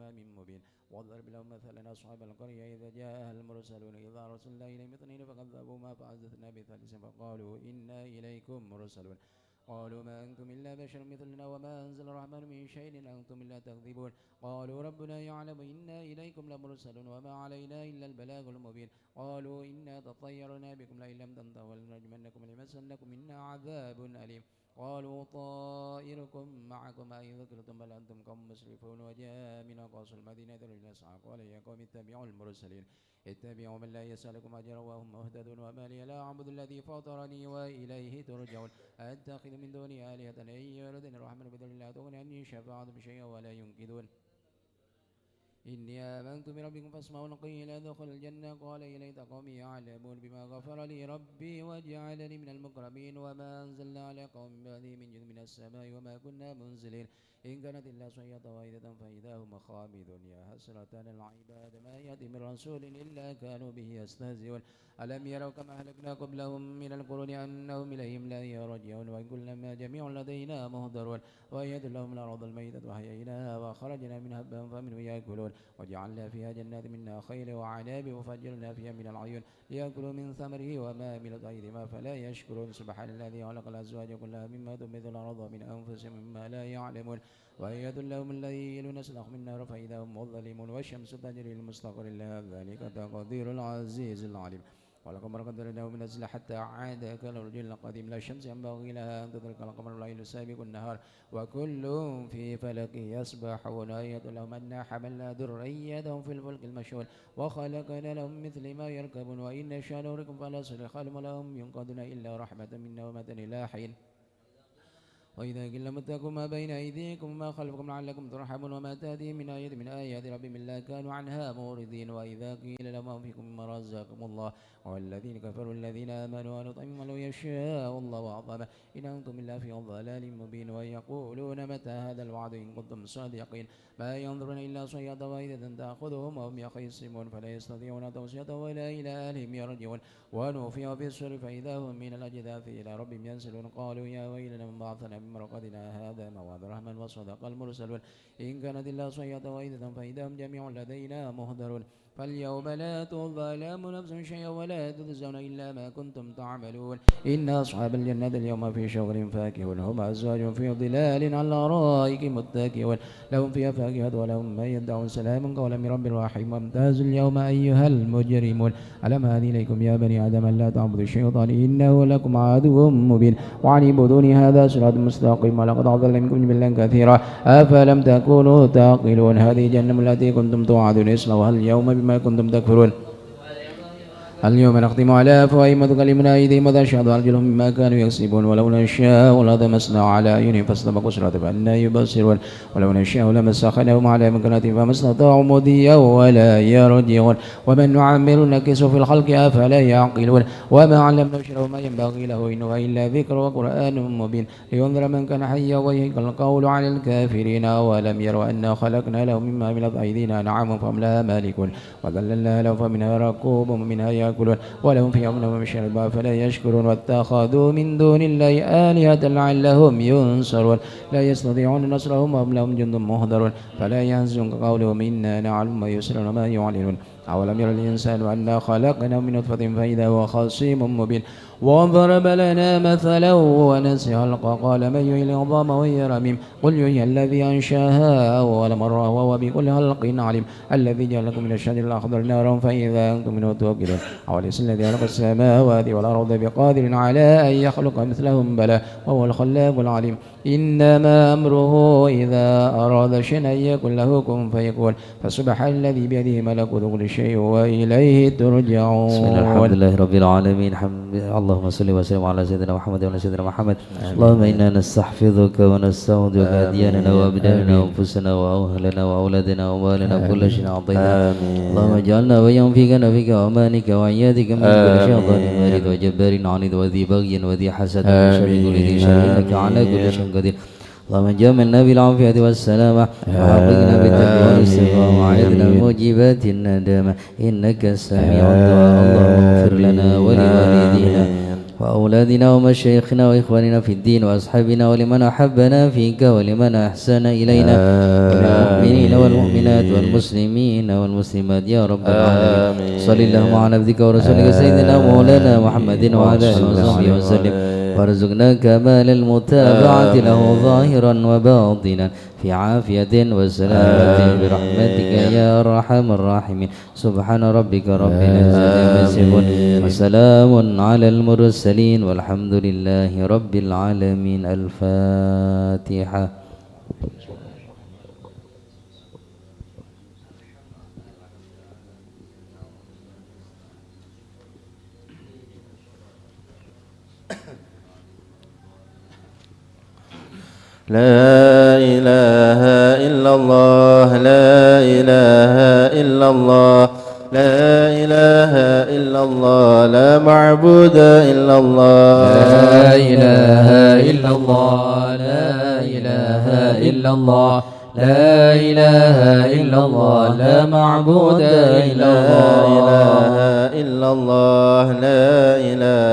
بإمام مبين واضرب لهم مثلا أصحاب القرية إذا جاءها المرسلون إذا أرسلنا إليهم اثنين فكذبوهما فعززنا بثالث فقالوا إنا إليكم مرسلون قالوا ما أنتم إلا بشر مثلنا وما أنزل الرحمن من شيء إن أنتم إلا تكذبون قالوا ربنا يعلم إنا إليكم لمرسلون وما علينا إلا البلاغ المبين قالوا إنا تطيرنا بكم لئن لم تنتهوا لنرجمنكم وليمسنكم منا عذاب أليم قالوا طائركم معكم أئن ذكرتم بل أنتم قوم مسرفون وجاء من أقصى المدينة رجل يسعى قال يا قوم اتبعوا المرسلين اتبعوا من لا يسألكم أجرا وهم مهتدون وما لي لا أعبد الذي فطرني وإليه ترجعون أتخذ من دونه آلهة إن يردني الرحمن بضر لا تغني عني شفاعتهم شيئا ولا ينقذون إني آمنت بربكم فاسمعون قيل ادخل الجنة قال يا ليت قومي يعلمون بما غفر لي ربي وجعلني من المكرمين وما أنزلنا على قوم بعدي من جند من السماء وما كنا منزلين إن كانت إلا صيحة واحدة فإذا هم خامدون يا حسرة على العباد ما يأتي من رسول إلا كانوا به يستهزئون ألم يروا كما أهلكنا قبلهم من القرون أنهم إليهم لا يرجعون وإن كلما جميع لدينا مهدرون ويد لهم الأرض الميتة وحييناها وخرجنا منها حبا فمنه يأكلون وجعلنا فيها جنات من نخيل وعناب وفجرنا فيها من العيون ليأكلوا من ثمره وما عملت أيديهم فلا يشكرون سبحان الذي خلق الأزواج كلها مما تنبت الأرض ومن أنفسهم مما لا يعلمون ويد لهم الليل نسلخ من النار فإذا هم مظلمون والشمس تجري لمستقر لها ذلك تقدير العزيز العليم والقمر قدرناه منزل حتى عاد كالرجل القديم لا شمس ينبغي لها أن تدرك القمر الليل سابق النهار وكل في فلك يسبحون آية لهم أنا حملنا ذريتهم في الفلك المشحون وخلقنا لهم مثل ما يركبون وإن نشاء نغرقهم فلا صريخ لهم ينقذون إلا رحمة منا ومتى إلى حين وإذا قيل لهم اتقوا ما بين أيديكم وما خلفكم لعلكم ترحمون وما تأتيهم من آية من آيات ربهم إلا كانوا عنها معرضين وإذا قيل لهم أنفقوا مما رزقكم الله والذين كفروا الذين آمنوا ونطعم لو يشاء الله أعطانا إن أنتم إلا في ضلال مبين ويقولون متى هذا الوعد إن كنتم صادقين ما ينظرون إلا صيحة واحدة تأخذهم وهم يخصمون فلا يستطيعون توصية ولا إلى أهلهم يرجعون ونفخ في الصور فإذا هم من الأجداث إلى ربهم ينسلون قالوا يا ويلنا من بعثنا من مرقدنا هذا موعد الرحمن وصدق المرسلون إن كانت إلا صيحة واحدة فإذا هم جميع لدينا مهدرون فاليوم لا تظلم نفس شيئا ولا تجزون إلا ما كنتم تعملون إن أصحاب الجنة اليوم في شغل فاكهون هم أزواج في ظلال على الأرائك متكئون لهم فيها فاكهة ولهم ما يدعون سلام قولا من رب رحيم وامتازوا اليوم أيها المجرمون ألم هذه إليكم يا بني آدم لا تعبدوا الشيطان إنه لكم عدو مبين وعن اعبدوني هذا صراط مستقيم ولقد أضل منكم جبلا كثيرا أفلم تكونوا تعقلون هذه جهنم التي كنتم توعدون اصلوها اليوم بما كنتم تكفرون اليوم نختم على أفواههم وتكلمنا أيديهم وتشهد أرجلهم بما كانوا يكسبون ولو نشاء لطمسنا على أعينهم فاستبقوا الصراط فأنى يبصرون ولو نشاء لمسخناهم على مكانتهم فما استطاعوا مضيا ولا يرجعون ومن نعمر نكسه في الخلق أفلا يعقلون وما علمنا شره ما ينبغي له إن هو إلا ذكر وقرآن مبين لينذر من كان حيا ويهلك القول على الكافرين ولم يروا أنا خلقنا لهم مما عملت أيدينا نعم فهم لها مالكون وذللنا لهم فمنها ركوب ومنها يأكلون ولهم فيها من وشربا فلا يشكرون واتخذوا من دون الله آلهة لعلهم ينصرون لا يستطيعون نصرهم وهم لهم جند مهدرون فلا يحزنك قولهم إنا نعلم ما يسرون وما يعلنون أولم ير الإنسان أنا خلقنا من نطفة فإذا هو خصيم مبين وضرب لنا مثلا ونسي خلقه قال من يحيي العظام وهي رميم قل يحيي الذي أنشاها أول مرة وهو بكل خلق عليم الذي جعل لكم من الشجر الأخضر نارا فإذا أنتم منه توقدون أوليس الذي خلق السماوات والأرض بقادر على أن يخلق مثلهم بلى وهو الخلاق العليم إنما أمره إذا أراد شيئا أن يكن له كن فيكون فسبحان الذي بيده ملكوت كل شيء وإليه ترجعون. بسم الله الحمد لله رب العالمين اللهم صل وسلم على سيدنا محمد وعلى سيدنا محمد. اللهم إنا نستحفظك ونستودعك أدياننا وأبداننا وأنفسنا وأهلنا وأولادنا ومالنا كل شيء أعطينا. اللهم اجعلنا وإياهم في كنفك وأمانك وعيادك من كل شيطان مارد وجبار عنيد وذي بغي وذي حسد وشر كل ذي شر إنك على كل شيء قدير. اللهم جاملنا بالعافية والسلامة وحققنا بالتقوى والاستقامة وعيدنا موجبات الندامة إنك السميع الدعاء. اللهم اغفر لنا ولوالدينا وأولادنا ومشايخنا وإخواننا في الدين وأصحابنا ولمن أحبنا فيك ولمن أحسن إلينا وللمؤمنين والمؤمنات والمسلمين والمسلمات يا رب العالمين. صل اللهم على عبدك ورسولك سيدنا مولانا محمد وعلى آله وصحبه وسلم وارزقنا كمال المتابعة له ظاهرا وباطنا في عافية وسلامة برحمتك يا أرحم الراحمين. سبحان ربك رب العزة عما يصفون وسلام على المرسلين والحمد لله رب العالمين. الفاتحة. لا إله إلا الله لا إله إلا الله لا إله إلا الله لا معبود إلا الله لا إله إلا الله لا إله إلا الله لا إله إلا الله لا معبود إلا الله لا إله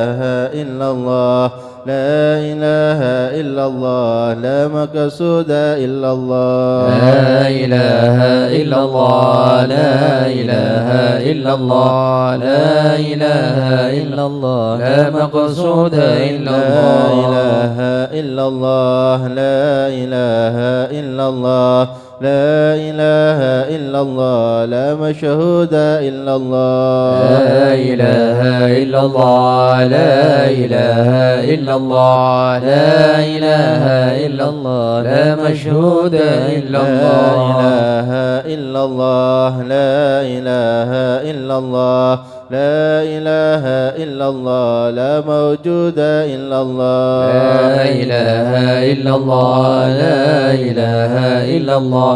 إلا الله لا إله إلا الله لا مقصود إلا الله لا إله إلا الله لا إله إلا الله لا إله إلا الله لا مقصود إلا الله لا إله إلا الله لا إله إلا الله لا إله إلا الله لا مشهود إلا الله لا إله إلا الله لا إله إلا الله لا إله إلا الله لا مشهود إلا الله لا إله إلا الله لا إله إلا الله لا إله إلا الله لا موجود إلا الله لا إله إلا الله لا إله إلا الله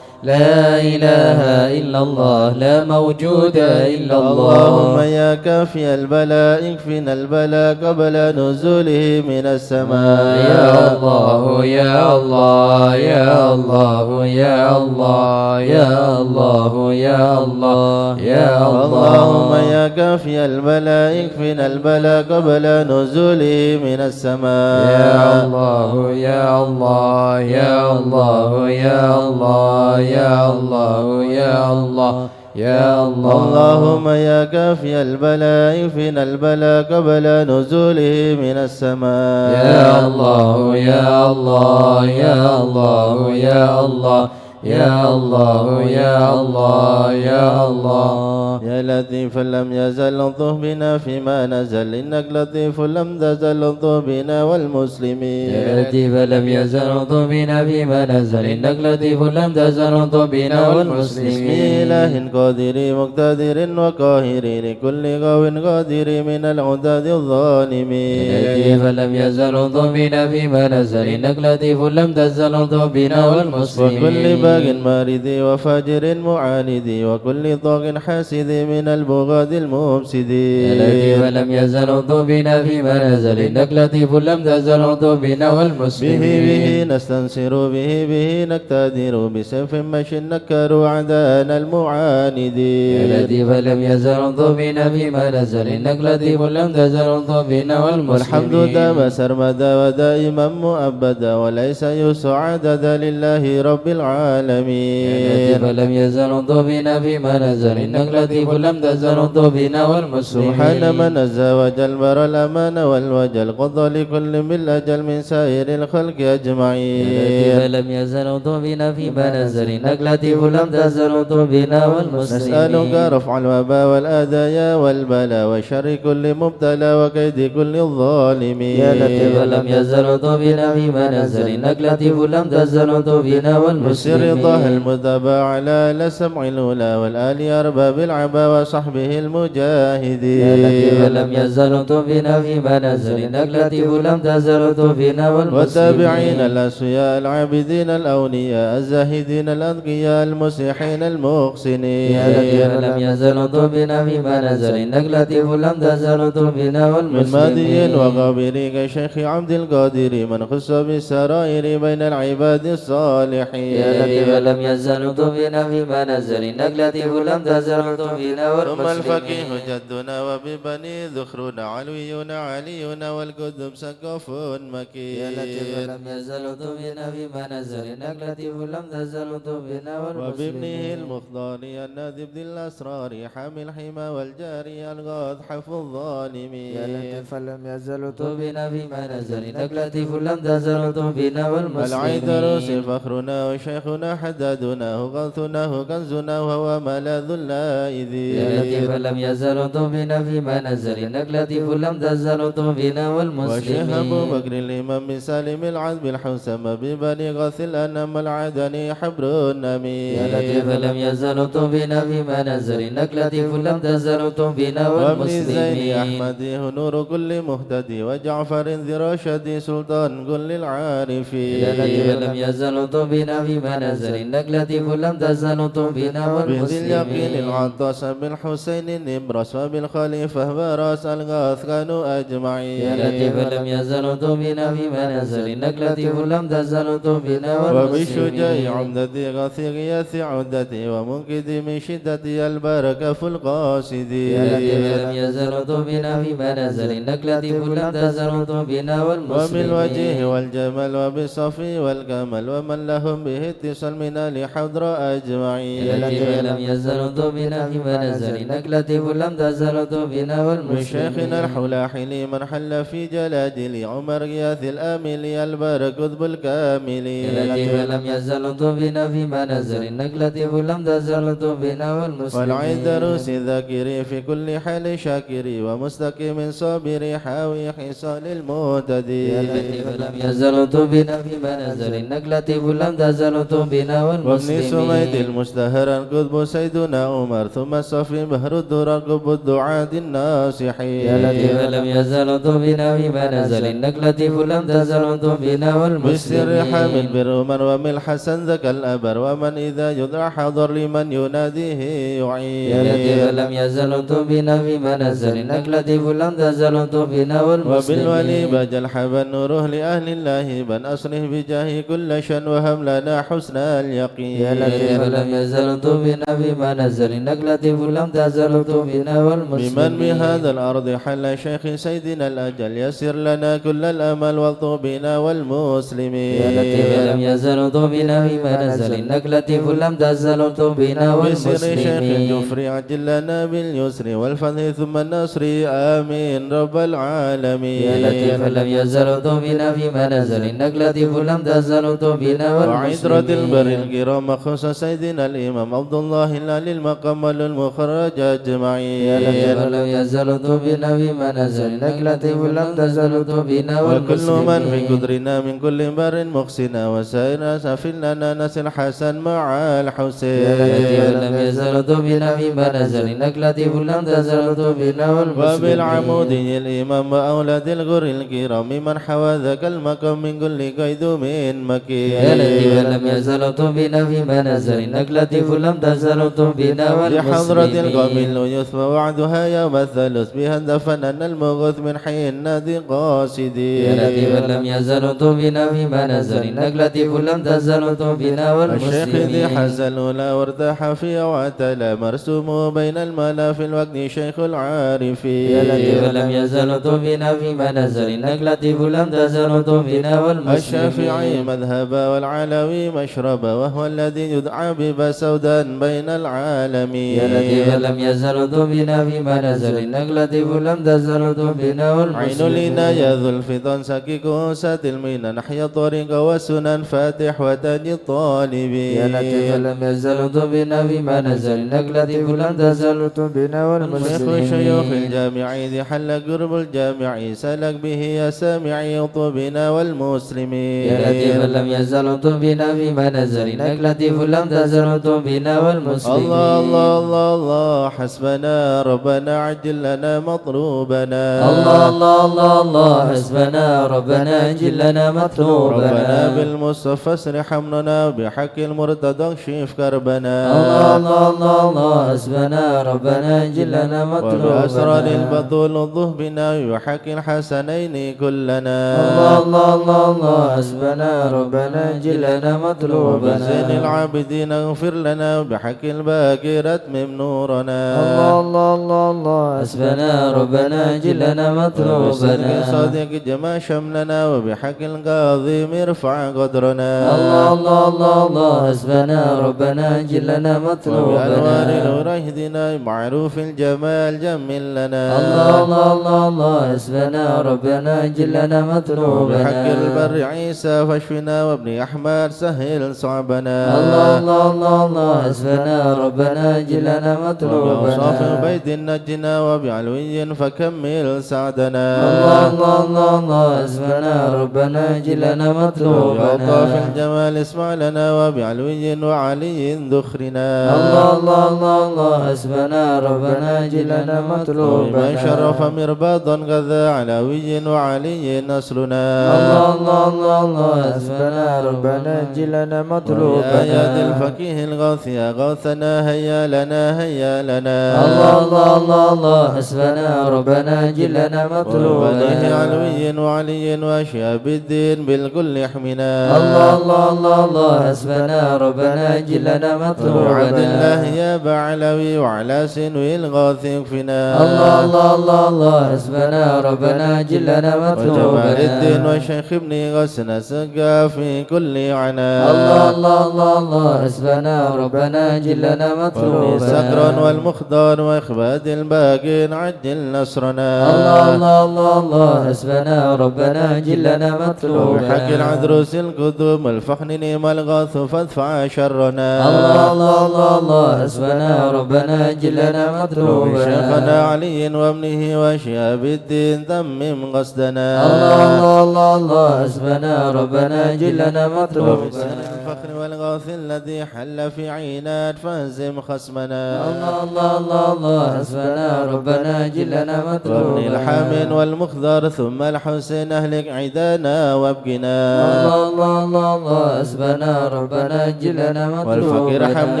لا إله إلا الله لا موجود إلا الله. اللهم يا كافي البلاء اكفنا البلاء قبل نزوله من السماء يا الله يا الله يا الله يا الله يا الله يا الله يا الله. اللهم يا كافي البلاء اكفنا البلاء قبل نزوله من السماء يا الله يا الله يا الله يا الله يا الله يا الله يا الله. اللهم يا كافي البلاء اكفنا البلاء قبل نزوله من السماء يا الله يا الله يا الله يا الله يا الله يا الله يا الله. يا لطيف لم يزل لطف بنا فيما نزل إنك لطيف لم تزل لطف بنا والمسلمين. يا لطيف لم يزل لطف بنا فيما نزل إنك لطيف لم تزل لطف بنا والمسلمين. بسم إله قادر مقتدر وقاهر لكل قو قادر من العداد الظالمين. يا لطيف لم يزل لطف بنا فيما نزل إنك لطيف لم تزل لطف بنا والمسلمين. وكل باغ مارد وفاجر معاند وكل طاغ حاسد من البغاة المفسدين. يا لطيف لم يزل لطف بنا فيما نزل إنك لطيف لم تزل لطف بنا والمسلمين. به نستنصر به نقتدر بسيف مشي نكر أعداءنا المعاندين. يا لطيف لم يزل لطف بنا فيما نزل إنك لطيف لم تزل لطف بنا والمسلمين. والحمد دام سرمدا ودائما مؤبدا وليس يسع عددا لله رب العالمين. يا لطيف لم يزل لطف بنا فيما نزل إنك لطيف لم تزل لطف بنا والمسلمين. سبحان من عز وجل بر الأمان والوجل قضى لكل من الأجل من سائر الخلق أجمعين. يا لطيف لم يزل لطف بنا فيما نزل إنك لطيف لم تزل لطف بنا والمسلمين. نسألك رفع الوباء والآذايا والبلاء وشر كل مبتلى وكيد كل الظالمين. يا لطيف لم يزل لطف بنا فيما نزل إنك لطيف لم تزل لطف بنا والمسلمين. بسر طه المتبع على لسمع الأولى والآل أرباب العبا وصحبه المجاهدين. يا لطيف لم يزل لطف بنا فيما نزل إنك لطيف لم تزل لطف بنا والمسلمين. والتابعين الأسوياء العابدين الأولياء الزاهدين الأذكياء المسيحين المحسنين. يا لطيف لم يزل لطف بنا فيما نزل إنك لطيف لم تزل لطف بنا من والمسلمين. مادي وغابري كشيخ عبد القادر من خص بالسرائر بين العباد الصالحين. يا لطيف فلم يزل بنا في منازل النقلة ولم تزل بنا ثم الفقيه والمسلمين جدنا وببني ذخرون علويون عليون والقدم سقف يا لطيف مكين لم يزل بنا في منازل النقلة ولم تزل بنا وبابنه والمسلمين المخضاري النادي بن الأسرار حامي الحمى والجاري الغاض حفظ الظالمين يا لطيف لم يزل بنا في منازل النقلة ولم تزل بنا العيدروس والمسلمين فخرنا وشيخنا حدادناه غوثناه كنزنا وهو ملاذ اللائذين يا لطيف لم يزل بنا في منازل النقلة ولم تزل بنا وشيخ أبو والمسلمين بكر الإمام بن سالم العذب الحوسم ببني غث الأنم العدني حبر النمير يا لطيف لم يزل بنا في منازل النقلة ولم تزل بنا وابن الزين والمسلمين أحمد نور كل مهتدي وجعفر ذي رشد سلطان كل العارفين يا لطيف لم يزل بنا في منازل النقلة ولم تزل بنا بذي اليقين والمسلمين العطاس بالحسين النبرس وبالخليفة براس الغاث كانوا أجمعين يا لطيف لم يزل بنا في منازل النقلة ولم تزل بنا وبالشجاع والمسلمين عمدتي غثي غياث عدتي ومنقذ من شدتي البركة في القاصدين يا لطيف لم يزل بنا في منازل النقلة ولم تزل بنا وبالوجه والمسلمين والجمال وبالصفي والكمال ومن لهم به اتصال من الحضر أجمعين يا لطيف لم يزل بنا في منازل النقلة ولم تزل بنا من شيخنا والمسلمين الحلاحلي من حل في جلادل عمر غياث الآملي البرك قطب الكاملي يا لطيف لم يزل بنا في منازل النقلة ولم تزل بنا والمسلمين والعيدروس ذاكري في كل حال شاكري ومستقيم صابري حاوي حصال المهتدي يا لطيف لم يزل بنا في منازل النقلة ولم تزل بنا وابن سميد والمسلمين المشتهر القطب سيدنا عمر ثم الصفي بهر الدر القطب الدعاة الناصحين يا لطيف لم يزل بنا في منازل النقلة ولم تزل بنا بالسر والمسلمين حامل برمر ومن الحسن ذاك الأبر ومن إذا يدعى حضر لمن يناديه يا لطيف يعين لم يزل بنا في منازل النقلة ولم تزل بنا وبالولي والمسلمين بجل حبا نوره لأهل الله بن أصله بجاه كل شن وهم لنا حسن اليقين يا لطيف لم يزل بنا في منازل النقلة ولم تزل بنا بمن والمسلمين بهذا الأرض حل شيخ سيدنا الأجل يسر لنا كل الأمل والطوبنا والمسلمين يا لطيف لم يزل بنا في منازل النقلة ولم تزل بنا بسر شيخ والمسلمين الجفري عجل لنا باليسر والفتح ثم النصر آمين رب العالمين يا لطيف لم يزل بنا في منازل النقلة ولم تزل بنا وعترة البر والمسلمين الكرام خص سيدنا الإمام عبد الله العلي المقام المخرج يا أجمعين لطيف لم يزل بنا في منازل النقلة ولم تزل بنا وكل من في والمسلمين قدرنا من كل بر مخسنا وسائر سافل لنا نس الحسن مع يا الحسين لطيف لم يزل بنا في منازل النقلة ولم تزل بنا والمسلمين وبالعمود الإمام وأولاد الغر الكرام من حوى ذاك المقام من كل قيد من مكين يا لطيف لم يزل بنا في منازل النقلة ولم تزل بنا بحضرة القوم والمسلمين يثوى وعدها يوم الثالث بها دفننا المغث من حي النادي قاصدين يا لطيف لم يزل بنا في منازل النقلة ولم تزل بنا الشيخ ذي والمسلمين حزن لا وارتاح في وعتلى مرسوم بين الملا في الوقت شيخ العارفين يا لطيف لم يزل بنا في منازل النقلة ولم تزل بنا الشافعي والمسلمين مذهبا والعلوي مشربا وهو الذي يدعى ببا سودا بين العالمين يا لطيف لم يزل بنا في منازل النقلة ولم تزل بنا عين والمسلمين لنا يا ذو الفطن سكك سات المينا نحيا الطريق والسنن فاتح وتاج الطالبين يا لطيف لم يزل بنا في منازل النقلة ولم تزل بنا شيخ شيوخ والمسلمين الجامعي ذي حل قرب الجامعي سلك به يا سامعي طبنا والمسلمين يا لطيف لم يزل بنا في منازل النقلة ولم تزل بنا والمسلمين الله الله الله الله حسبنا ربنا عجل لنا مطلوبنا الله الله الله الله حسبنا ربنا اجل لنا ربنا مطلوبنا بالمصطفى اسرح امرنا بحق المرتضى اكشف كربنا الله الله الله الله حسبنا ربنا اجل لنا وبأسرار مطلوبنا البطول الظهبنا بحق الحسنين كلنا الله الله الله الله حسبنا ربنا اجل لنا مطلوبنا وبزين العابدين اغفر لنا وبحق الباقي اتمم نورنا الله الله الله الله حسبنا ربنا جلنا مطلوبنا صادق جمع شملنا وبحق القاضي ارفع قدرنا الله الله الله الله حسبنا ربنا جلنا مطلوبنا بأنوار نور اهدنا معروف الجمال جمل لنا الله الله الله الله حسبنا ربنا جلنا مطلوبنا وبحق البر عيسى فاشفنا وابن أحمد سهل صعبنا الله الله الله الله حسبنا ربنا جلنا مطلوبنا وبأوصاف بيت نجنا وبعلوي فكمل سعدنا الله الله الله الله حسبنا ربنا جلنا مطلوبنا وبأوصاف الجمال اسمع لنا وبعلوي وعلي ذخرنا الله الله الله الله حسبنا ربنا جلنا مطلوبنا ومن شرف مرباضا غذا علوي وعلي نصرنا الله الله الله الله حسبنا ربنا جلنا مطلوبنا يا ذي الفقيه الغوث يا غوثنا هيا لنا هيا لنا الله الله الله الله حسبنا ربنا جلنا مطلوبنا وبنيه علوي وعلي واشياب الدين بالكل يحمنا الله الله الله الله حسبنا ربنا جلنا مطلوبنا وعد الله يا بعلوي وعلى سنوي الغوث يكفنا الله الله الله الله حسبنا ربنا جلنا مطلوبنا وجمال الدين والشيخ ابن غسنا سقا في كل عنا الله الله الله الله حسبنا ربنا جلنا مطلوبنا سكر والمختار واخباد الباقين عجل نصرنا الله الله الله الله حسبنا ربنا جلنا مطلوبنا وبحق العذروس القدوم الفخن نيم الغاث فادفع شرنا الله الله الله الله حسبنا ربنا جلنا مطلوبنا وشيخنا علي وابنه وشياب الدين تمم قصدنا الله الله الله الله حسبنا ربنا جلنا مطلوبنا الفخر والغوث الذي حل في عينات فهزم خصمنا الله الله الله الله حسبنا ربنا جلنا وابن مطلوبنا الحامن والمخضر ثم الحسين اهلك عيدانا وابقنا الله الله الله الله حسبنا ربنا جلنا مطلوبنا والفقير حمل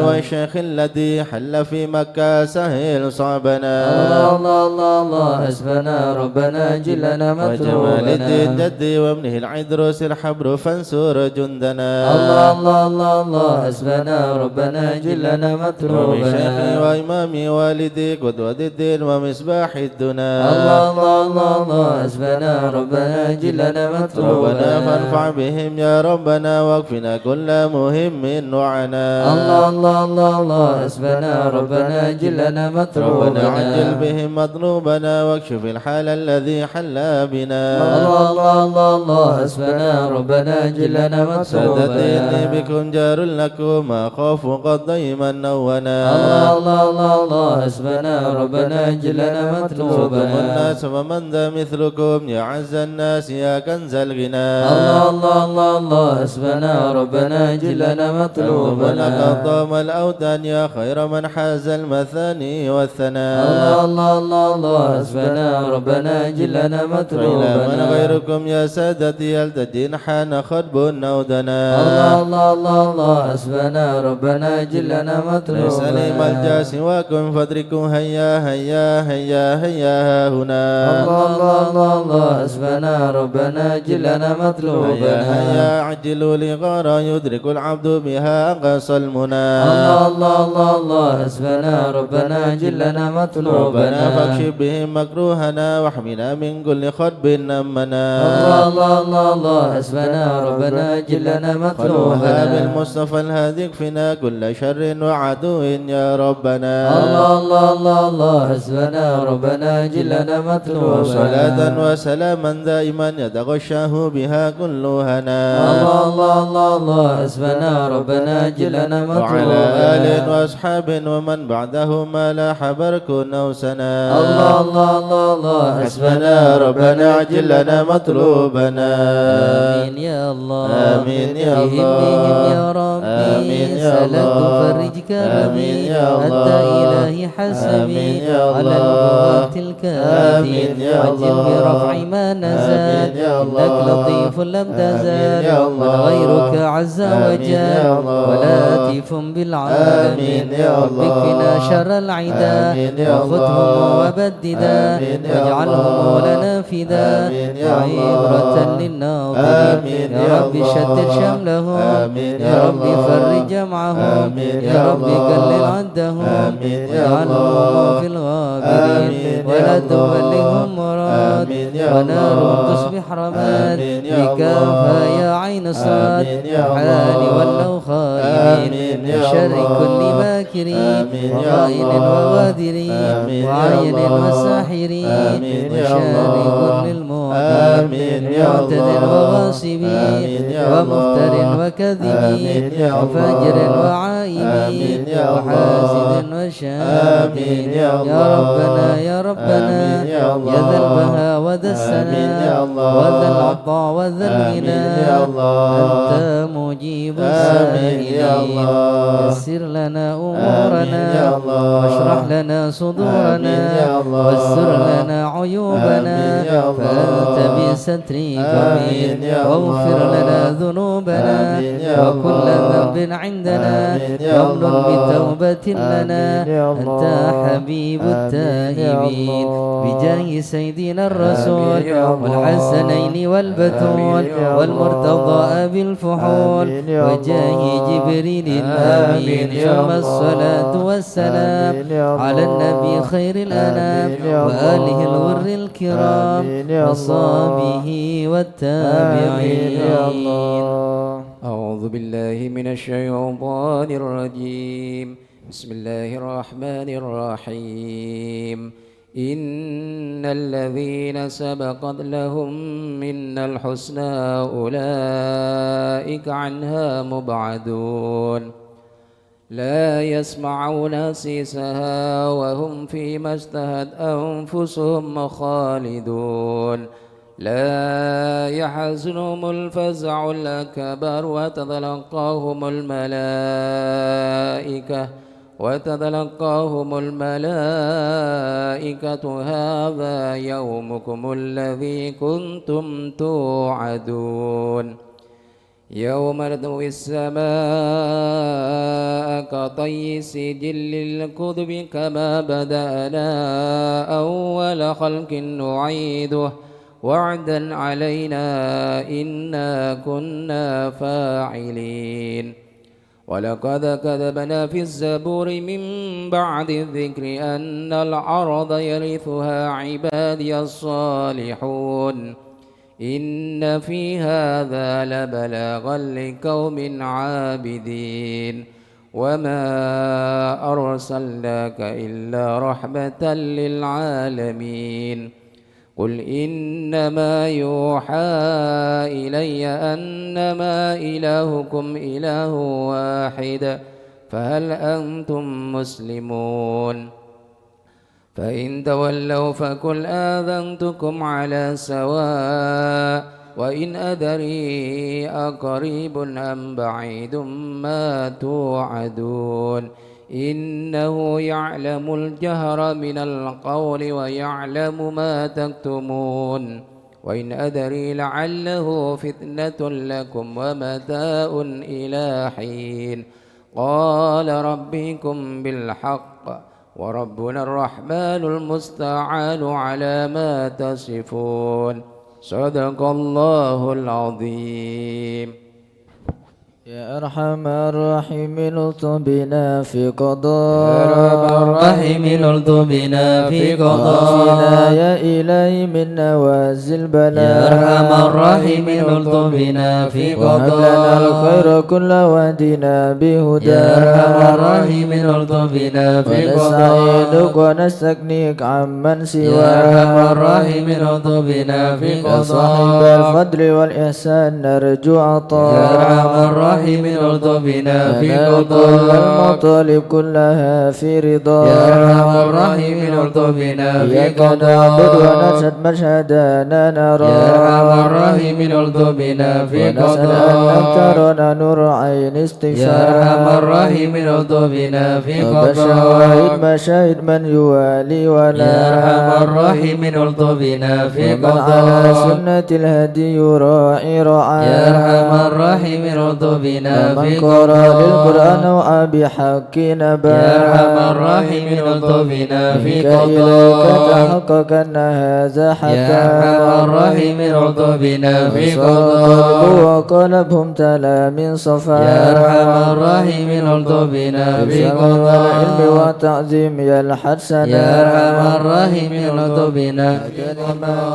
والشيخ الذي حل في مكة سهل صعبنا الله الله الله الله حسبنا ربنا جلنا وجمال الدين مطلوبنا جدي وابنه العدروس الحبر فانصر جندنا الله الله الله الله حسبنا ربنا جلنا وبشيخي مطلوبنا وإمامي والدي قدوة الدين ومصباح الدنا الله الله الله الله حسبنا ربنا جلنا ربنا مطلوبنا فانفع بهم يا ربنا واكفنا كل مهم وعنا الله الله الله الله حسبنا ربنا جلنا ربنا مطلوبنا عجل بهم مطلوبنا واكشف الحال الذي حل بنا الله الله الله الله حسبنا ربنا جلنا سادتي مطلوبنا بكم جار لكم أخاف قد دائما نونا الله الله الله الله حسبنا ربنا جلنا صدق مطلوبنا الناس ومن ذا مثلكم يا عز الناس يا كنز الغنى الله الله الله الله حسبنا ربنا جلنا ربنا مطلوبنا قد ضام الأوتان يا خير من حاز المثاني والثناء الله الله الله الله حسبنا ربنا جلنا وإلى من مطلوبنا غيركم يا سادتي التدين حان خطب نودنا الله الله الله الله حسبنا ربنا جلنا ليس لي مطلوبنا ملجا سواكم فادركوا هيا هيا هيا هيا هنا الله الله الله الله حسبنا ربنا جلنا هيا مطلوبنا هيا عجلوا لغارا يدرك العبد بها أقصى المنى الله الله الله الله حسبنا ربنا جلنا ربنا مطلوبنا فاكشف بهم مكروهنا واحمنا من كل خطب نمنا الله الله الله الله حسبنا ربنا جلنا قالوها مطلوبنا بالمصطفى الهادي اكفنا كل شر وعدو يا ربنا الله الله الله الله حسبنا ربنا جلنا مطلوبنا وصلاة وسلاما دائما يتغشاه بها كل هنا الله الله الله الله حسبنا ربنا جلنا وعلى مطلوبنا آل وأصحاب ومن بعدهم ما لاح برك نوسنا الله الله الله الله حسبنا ربنا عجل لنا مطلوبنا آمين يا الله آمين يا بهم الله يا ربي آمين يا سلك الله فرج كربي آمين يا أنت الله إلهي حسبي آمين يا على الله القوات الكافي آمين يا عجل الله برفع ما نزل آمين يا إنك الله لطيف لم تزل آمين يا الله غيرك عز آمين وجل يا الله ولطيف بالعالمين آمين يا رب الله اكفنا شر العدا آمين يا وخذهم الله وبددا آمين يا واجعلهم الله لنا فدا آمين يا وعبرة الله للناظرين آمين يا يا رب الله شتت شملهم آمين يا رب فرج جمعهم يا رب كلل عدهم واجعلهم في الغابرين ولا تبلغهم مراد ونار تصبح رماد بكافى يا عين صاد حال ولوا خائبين من شر كل ماكرين وخائن وغادرين وعين وساحرين وشر كل المعتدين معتد وغاصبين ومفتر وكذبين وفاجر وعائبين وحاسد وشادين يا ربنا يا ربنا يا ذا البهاء وذا السناء وذا العطاء وذا الغنى أنت مجيب السائلين يسر لنا أمورنا واشرح لنا صدورنا واستر لنا عيوبنا فأنت بسترك أمين واغفر لنا ذنوبنا وكل ذنب عندنا وامن بتوبة لنا أنت حبيب التائبين بجاه سيدنا الرسول والحسنين والبتول والمرتضى أبي الفحول وجاه جبريل الأمين ثم الصلاة والسلام على النبي خير الأنام وآله الغر الكرام وصحبه والتابعين. أعوذ بالله من الشيطان الرجيم. بسم الله الرحمن الرحيم. إن الذين سبقت لهم منا الحسنى أولئك عنها مبعدون لا يسمعون سيسها وهم فيما اشتهت أنفسهم خالدون لا يحزنهم الفزع الأكبر وتتلقاهم الملائكة هذا يومكم الذي كنتم توعدون يوم نطوي السماء كطي سجل الكتب كما بدأنا أول خلق نعيده وعدا علينا إنا كنا فاعلين ولقد كتبنا في الزبور من بعد الذكر أن الأرض يرثها عبادي الصالحون إن في هذا لبلاغا لقوم عابدين وما أرسلناك إلا رحمة للعالمين قل إنما يوحى إلي أنما إلهكم إله واحد فهل أنتم مسلمون فإن تولوا فقل آذنتكم على سواء وإن أدري أقريب أم بعيد ما توعدون إنه يعلم الجهر من القول ويعلم ما تكتمون وإن أدري لعله فتنة لكم ومتاع إلى حين قال ربكم بالحق وربنا الرحمن المستعان على ما تصفون صدق الله العظيم. يا أرحم الراحمين الطف بنا في قضاء يا رب الرحيم الطف بنا في قضاء يا إلهي من نوازل البلاء يا أرحم الراحمين الطف بنا في وهب قضاء لنا الخير كل وادنا بهدى يا أرحم الراحمين الطف بنا في ونستعينك قضاء ونستغنيك عمن يا سواك أرحم الراحمين الطف بنا في يا صاحب قضاء الفضل والإحسان نرجو عطاء يا أرحم الراحمين الطف بنا في لنا كل قضاء المطالب كلها في رضا يا أرحم الراحمين الطف بنا في إياك نعبد قضاء ونشهد مشهدنا نرى يا أرحم الراحمين الطف بنا في ونسأل أن قضاء ترنا نور عين يا استغفار أرحم الراحمين الطف بنا في وبشواهد قضاء مشاهد من يوالي ولا يا أرحم الراحمين الطف بنا في ومن على قضاء سنة الهدي يراعي رعاه يا أرحم الراحمين الطف بنا من في قرأ للقرآن قضاء وبحق يا نبا أرحم الراحمين الطف بنا في منك إليك قضاء تحقق أن هذا يا حكى أرحم الراحمين الطف بنا في وصار القلب قضاء وقلبهم تلا من صفا يا أرحم الراحمين الطف بنا في بالسمع والعلم قضاء والتعظيم يلحد سنا يا أرحم الراحمين الطف بنا في من كان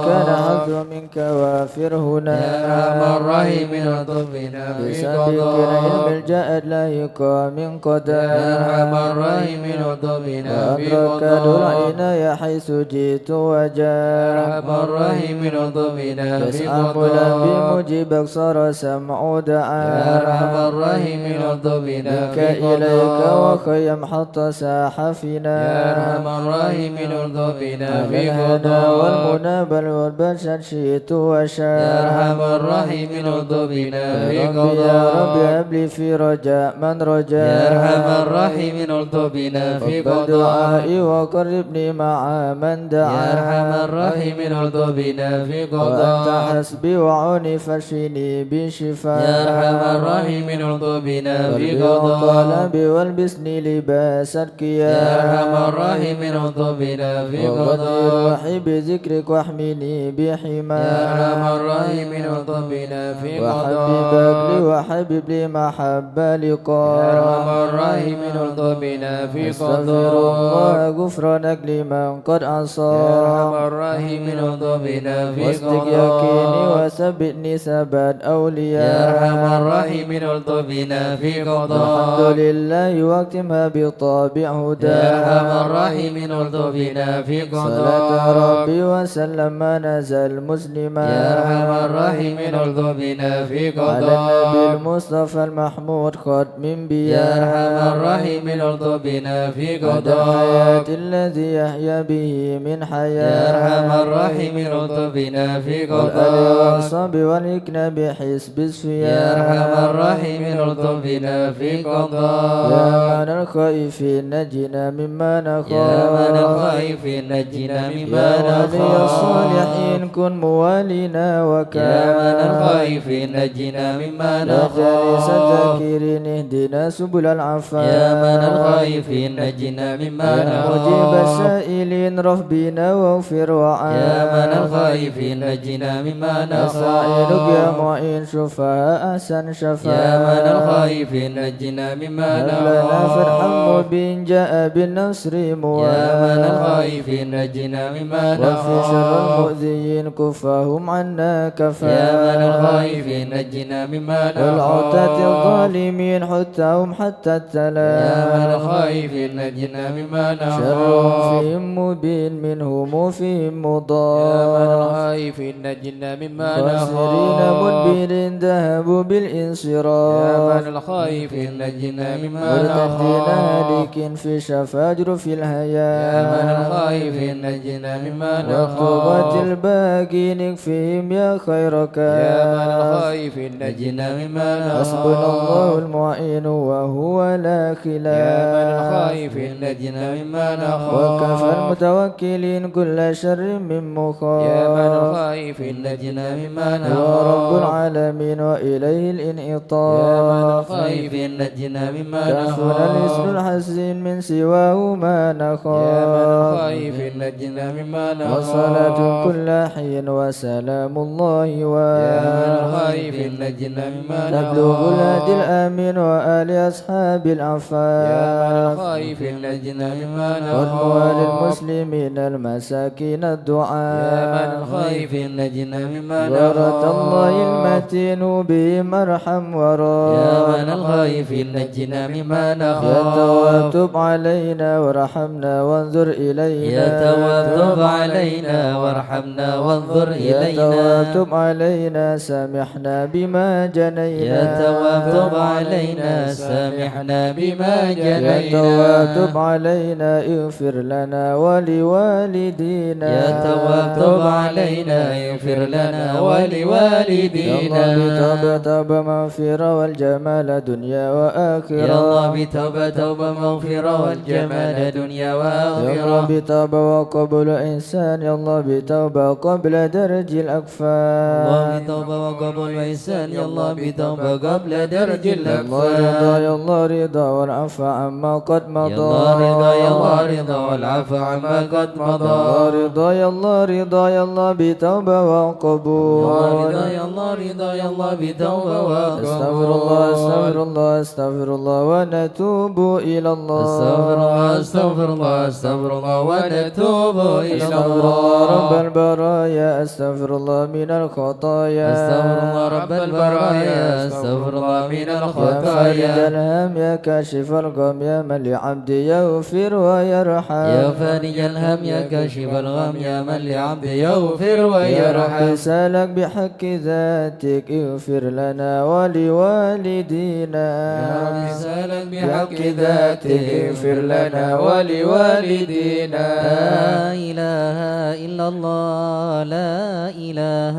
قضاء حظ منك وافر هنا يا أرحم الراحمين الطف بنا في بسبك العلم قضاء الجاء لاهق من يا قدر أرحم الراحمين الطف بنا في وأدرك قضاء العناية حيث جئت يا وجاء أرحم الراحمين الطف بنا في يسعى قضاء بمجيبك صار سمع يا دعاء أرحم الراحمين الطف بنا منك في إليك قضاء وخيم حتى ساح فينا يا أرحم الراحمين الطف بنا على في الهدى قضاء والمنى بل والبشر شئت يا وشاء أرحم الراحمين الطف بنا في يا رب يا رب قضاء هب لي في رجاء من يا رجاء أرحم الراحمين الطف بنا في قبل قضاء دعائي وقربني مع من يا دعا أرحم الراحمين الطف بنا في وأنت قضاء حسبي وعوني فاشفني بشفاء يا أرحم الراحمين الطف بنا في قلبي قضاء وقلبي والبسني لباس يا الكياء أرحم الراحمين الطف بنا في وقدر قضاء روحي بذكرك واحميني يا أرحم بحماء الراحمين الطف بنا في وحببك لي قضاء وحبب لي محبة يا لقاء أرحم الراحمين الطف بنا في أستغفر قضاء الله غفرانك لمن قد يا عصى أرحم الراحمين الطف بنا في واصدق يقيني قضاء وثبتني ثبات يا أولياء أرحم الراحمين الطف بنا في الحمد قضاء لله واكتمها بطابع هدى يا أرحم الراحمين الطف بنا في صلاة قضاء ربي وسلم ما نزل مسلما يا أرحم الراحمين الطف بنا في على النبي قضاء المصطفى المحمود خد من يا أرحم بيا الراحمين الطف بنا في بعد الحياة قضاء الذي يحيا به من يا حياة أرحم الراحمين الطف بنا في والآل قضاء والصحب والإكن بحسب يا الصيام أرحم الراحمين الطف بنا في يا قضاء من الخائفين نجنا مما يا من نخاف الخائفين نجنا مما يا ولي نخاف الصالحين كن موالينا يا من وكان الخائفين نجنا مما يا جالس نخاف الذاكرين اهدنا سبل العفاف يا من الخائفين نجنا مما يا مجيب نخاف السائلين ربنا واغفر وعاف يا من الخائفين نجنا مما أسائلك يا نخاف معين شفاء أحسن شفاء يا من الخائفين نجنا مما هب لنا فرحا نخاف مبين جاء بالنصر يا من موالى الخائفين نجنا مما وفي شر نخاف المؤذيين كفاهم عنا كفا يا من الخائفين نجنا مما والعتاة نخاف الظالمين حتهم حتى يا من التلام الخائفين نجنا مما شر نخاف فيهم مبين منهم فيهم يا من مضار الخائفين نجنا مما خاسرين نخاف مدبرين ذهبوا يا بالانصراف من الخائفين نجنا مما مرتدين نخاف هالك في شفاجر في يا من الهيام الخائفين نجنا مما وقوة نخاف الباقين اكفهم يا خيرك يا من الخائفين نجنا مما نخاف حسبنا الله المعين وهو لا يا من خلاف الخائفين نجنا مما نخاف وكفى المتوكلين كل شر من مخاف يا من الخائفين نجنا مما نخاف هو رب العالمين وإليه يا من الانعطاف الخائفين نجنا مما كفنا الاسم نخاف الحسين من سواه ما يا من نخاف الخائفين نجنا مما نخاف وصلاة كل حين وسلام الله يا من الخائفين نجنا مما تبلغ نخاف الهادي الآمين وآل أصحاب يا من العفاف الخائفين نجنا مما والموالي نخاف المسلمين المساكين يا من الدعاء الخائفين نجنا مما غارة الله نخاف المتين بهم ارحم يا ورا من الخائفين نجنا مما يا نخاف تواب تب علينا وارحمنا وانظر إلينا يا تواب تب علينا وارحمنا وانظر يا تواب إلينا تب علينا سامحنا بما جنينا يا تواب تب علينا سامحنا بما يا تواب جنينا تب علينا اغفر لنا ولوالدينا يا تواب تب علينا اغفر لنا ولوالدينا يا الله بتوبة توبة مغفرة والجمال دنيا وآخرة يا الله بتوبة توبة مغفرة والجمال دنيا يا الله وآخرة بتوبة وقبول إنسان يا الله بتوبة قبل درج الله الأكفان بتوبة وقبول وإحسان يا الله بتوبة قبل درج الله الأكفان رضا يا الله رضا والعفو عما قد يا مضى الله رضا يا الله رضا والعفو عما قد مضى يا الله رضا يا الله رضا يا الله بتوبة وقبول يا الله رضا يا الله بتوبة وقبول استغفر الله استغفر الله استغفر الله ونتوب إلى الله استغفر الله استغفر الله استغفر الله ونتوب إلى استغفر الله الله رب البرايا استغفر الله من الخطايا استغفر الله رب البرايا استغفر الله من يا فارج الخطايا الهم يا كاشف الغم يا من لعبدي يغفر ويرحم يا فارج الهم يا كاشف الغم يا من لعبد يغفر يا ويرحم رب سألك بحق ذاتك اغفر لنا ولوالدينا يا رب سألك بحق ذاتك اغفر لنا ولوالدينا لا إله إلا الله لا إله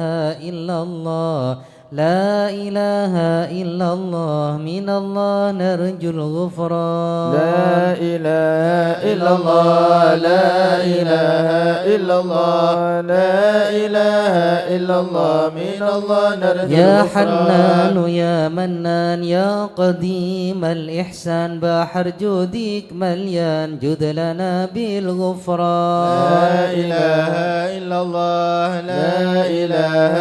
إلا الله لا إله إلا الله من الله نرجو الغفران لا إله إلا الله لا إله إلا الله لا إله إلا الله من الله نرجو يا الغفران. حنان يا منان يا قديم الإحسان بحر جودك مليان جد لنا بالغفران لا إله إلا الله لا إله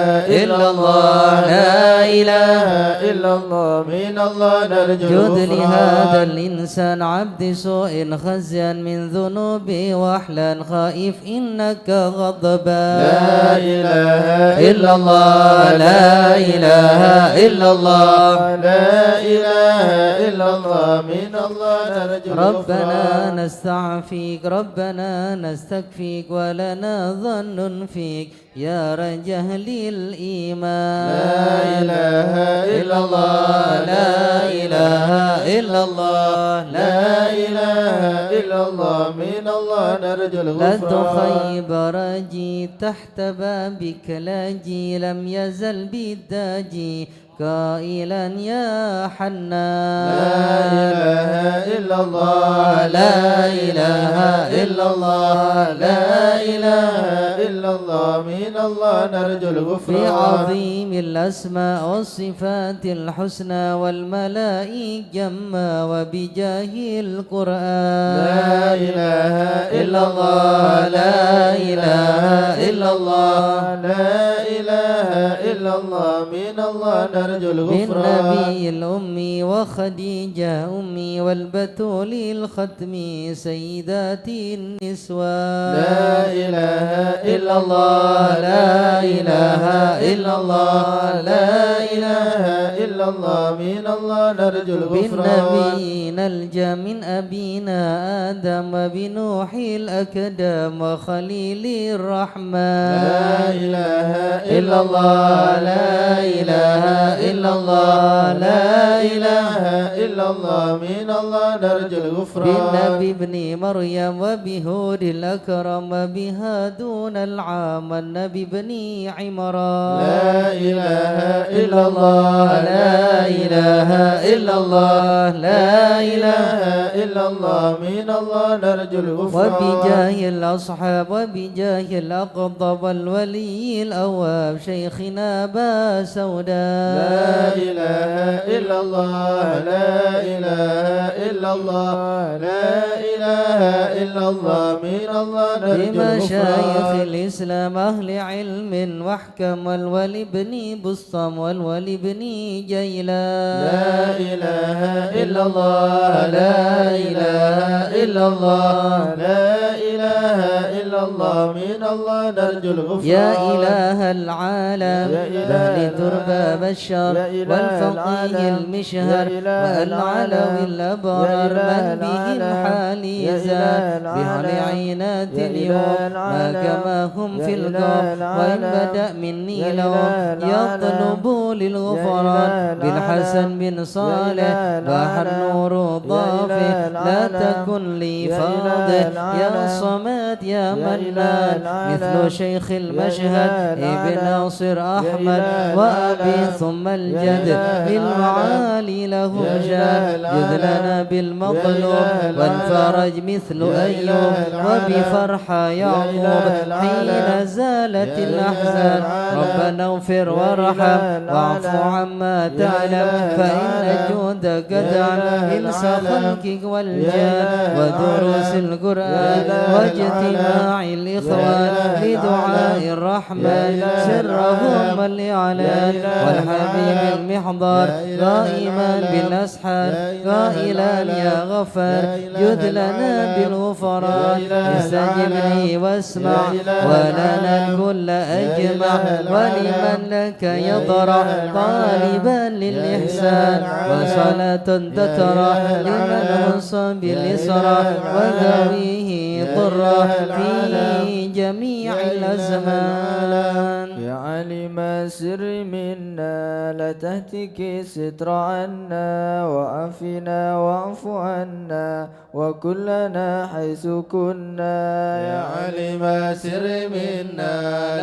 إلا الله لا إله إلا الله من الله نرجو جد لهذا الغفران. الإنسان عبد سوء خزيا من ذنوبي وحلا خائف إنك غضبان لا إله إلا الله لا إله إلا الله لا إله إلا الله من الله نرجو ربنا الغفران. نستعفيك ربنا نستكفيك ولنا ظن فيك يا رجه للإيمان لا إله إلا الله لا إله إلا الله لا إله إلا الله من الله نرجو لا الغفران. تخيب رجي تحت بابك لاجي لم يزل بالداجي قائلا يا حنان لا إله إلا الله لا إله إلا الله لا إله إلا الله من الله نرجو في الغفران. عظيم الأسماء والصفات الحسنى والملائك جما وبجاه القرآن لا إله إلا الله لا إله إلا الله لا إله إلا الله من الله نرجو الغفران. بالنبي الأمي وخديجة أمي والبتول الختمي سيدات النسوان لا إله إلا الله لا إله إلا الله لا إله إلا الله من الله نرجو الغفران. بالنبي نلجأ من أبينا آدم وبنوح الأكدم وخليل الرحمن لا إله إلا الله لا إله إلا الله لا إله إلا الله من الله نرجو الغفران. بالنبي ابن مريم وبهود الأكرم وبهادون العام والنبي ابن عمران لا إله إلا الله لا إله إلا الله لا إله إلا الله من الله نرجو الغفران. وبجاه الأصحاب وبجاه الأقطب والولي الأواب شيخنا أبا سوداء لا إله إلا الله لا إله إلا الله لا إله إلا الله من الله نرجو بمشايخ الغفران. الإسلام أهل علم واحكم والولي بن بسطم والولي بن جيلان لا إله إلا الله لا إله إلا الله لا إله إلا الله من الله نرجو الغفران. يا إله العالم يا إله أهل تربى بشر يا إله والفقيه العالم المشهر يا إله والعلوي العالم الأبرار يا إله من بهم العالم حالي يا زاد إله بحال العالم عينات يا اليوم إله ما العالم كما هم يا في إله القوم وإن العالم بدأ مني يا لهم إله يطلبوا العالم للغفران يا إله بالحسن العالم بن يا صالح إله بحر العالم نور يا ضافي إله لا العالم تكن لي يا إله فاضل يا العالم صمد زالت يا منان مثل شيخ المشهد ابن ناصر أحمد وأبي ثم الجد للمعالي له جاد جد لنا بالمطلوب والفرج مثل أيوب وبفرحة يعقوب حين زالت الأحزان ربنا اغفر وارحم واعف عما تعلم فإن جودك دعم إنس خلقك والجان ودروس القرآن واجتماع الإخوان لدعاء الرحمن سرهم الإعلان والحبيب المحضر قائما بالأسحار قائلا يا غفار جد لنا بالغفران استجبني واسمع ولنا الكل أجمع ولمن لك يضرع طالبا للإحسان وصلاة تترى لمن وصى بالإسراء وذويه ضرا في جميع الأزمان يا علم سر منا لا تهتك ستر عنا وعافنا واعف عنا وكلنا حيث كنا يا علم سر منا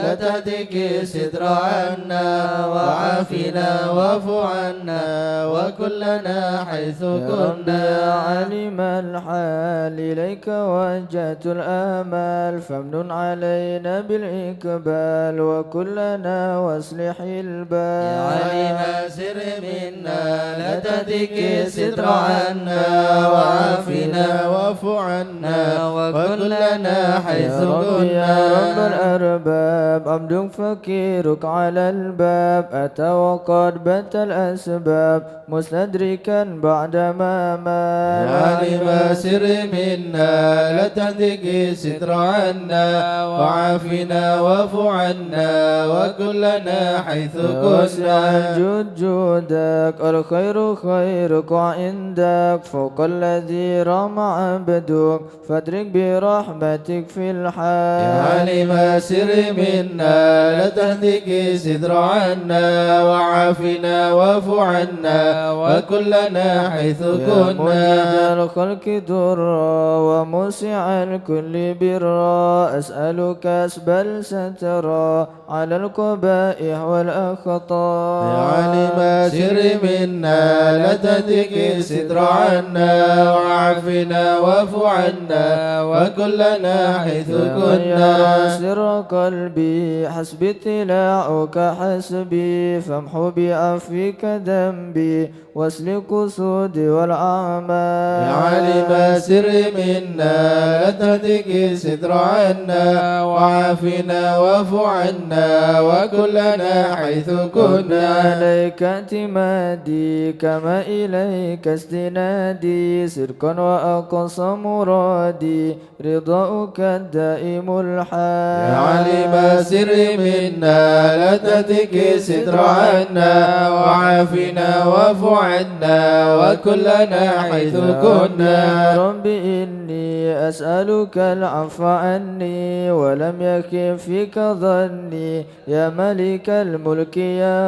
لا تهتك ستر عنا وعافنا واعف عنا وكلنا حيث كنا يا علم الحال إليك وجهت الآمال فامنن علينا بالإقبال وكلنا واصلح البال يا علم سر منا لا تهتك ستر عنا وعافنا واعف عنا وكلنا حيث كنا يا رب الأرباب عبد فقيرك على الباب أتى وقد بت الأسباب مستدركا بعدما مات يا علم سر منا لا تهتك ستر عنا وعافنا واعف عنا وكلنا حيث كنا جود جودك الخير خيرك عندك فوق الذي رام عبدك فادرك برحمتك في الحال يا علم سر منا لا تهتك ستر عنا وعافنا واعف عنا وكلنا حيث يا كنا مجيد الخلق درا وموسع الكل برا أسألك أسبل سترا على القبائح والأخطاء يا علم سر منا لا تهتك ستر عنا وعافنا واعف عنا وكلنا حيث كنا سر قلبي حسبي اطلاعك حسبي فامحو بعفوك ذنبي واسلك قصودي والأعمال يا علم سر منا لا تهتك ستر عنا وعافنا واعف عنا وكلنا حيث كنا عليك اعتمادي كما إليك استنادي سركا وأقصى مرادي رضاؤك الدائم الحال يا علم سر منا لا تهتك ستر عنا وعافنا واعف عنا وكلنا حيث كنا رب إني أسألك العفو عني ولم يكن فيك ظني يا ملك الملك يا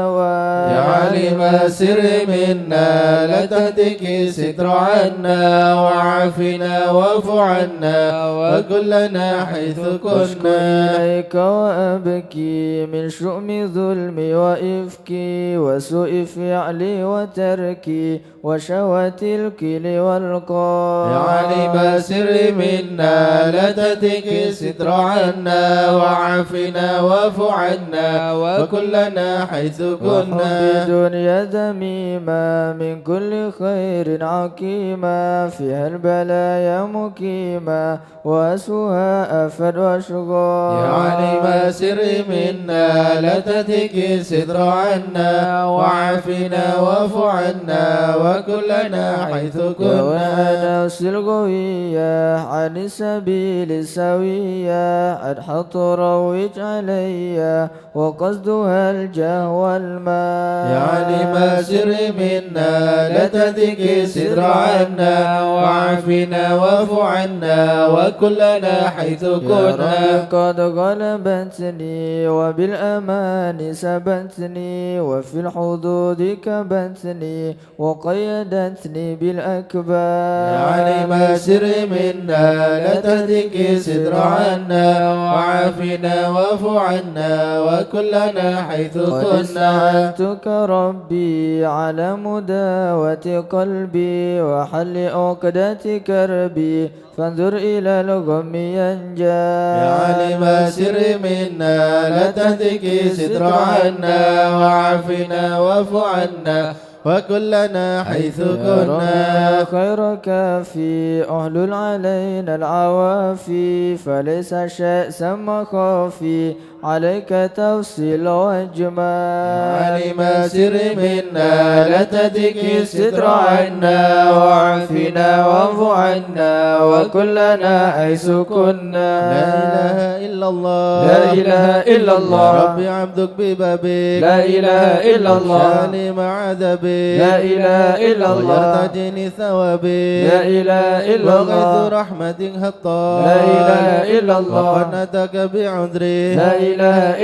يا علم سر منا لا تهتك ستر عنا وعافنا واعف عنا وكلنا حيث كنا إليك وأبكي من شؤم ظلمي وإفكي وسوء فعلي وتركي وشوات الكل والقال يا علم سر منا لا تهتك ستر عنا وعافنا واعف عنا وكلنا حيث كنا دنيا ذميمة من كل خير عقيمة فيها البلايا مقيمة وأسوها أفد وشغال يا علم سر منا لا تهتك ستر عنا وعافنا واعف عنا وكلنا حيث كنا نفس الغوية عن السبيل السوية أدحط روج علي وقصدها الجاه والمال. يا علم السر منا لا تهتك ستر عنا وعافنا واعف عنا وكلنا حيث يا كنا. رب قد غلبتني وبالأمان سبتني وفي الحدود كبتني وقيدتني بالأكبار. يا علم السر منا لا تهتك ستر عنا وعافنا واعف عنا وكلنا حيث قد كنا. استعنتك ربي على مداوة قلبي وحل عقدة كربي فانظر إلى الغم ينجى. يا عالم السر منا لا تهتك ستر عنا وعافنا واعف عنا وكلنا حيث يا كنا. رب خيرك في أهل علينا العوافي فليس شيء مخافي عليك تفصيل وإجمال. علم السر منا لا تهتك ستر عنا وعافنا واعف عنا وكلنا حيث كنا. لا إله إلا الله لا إله إلا الله يا ربي عبدك ببابك لا إله إلا الله شاني مع عذابك لا إله إلا الله ويرتجني ثوابك لا إله إلا الله وغيث رحمة هطار لا إله إلا الله وقنتك بعذري لا إله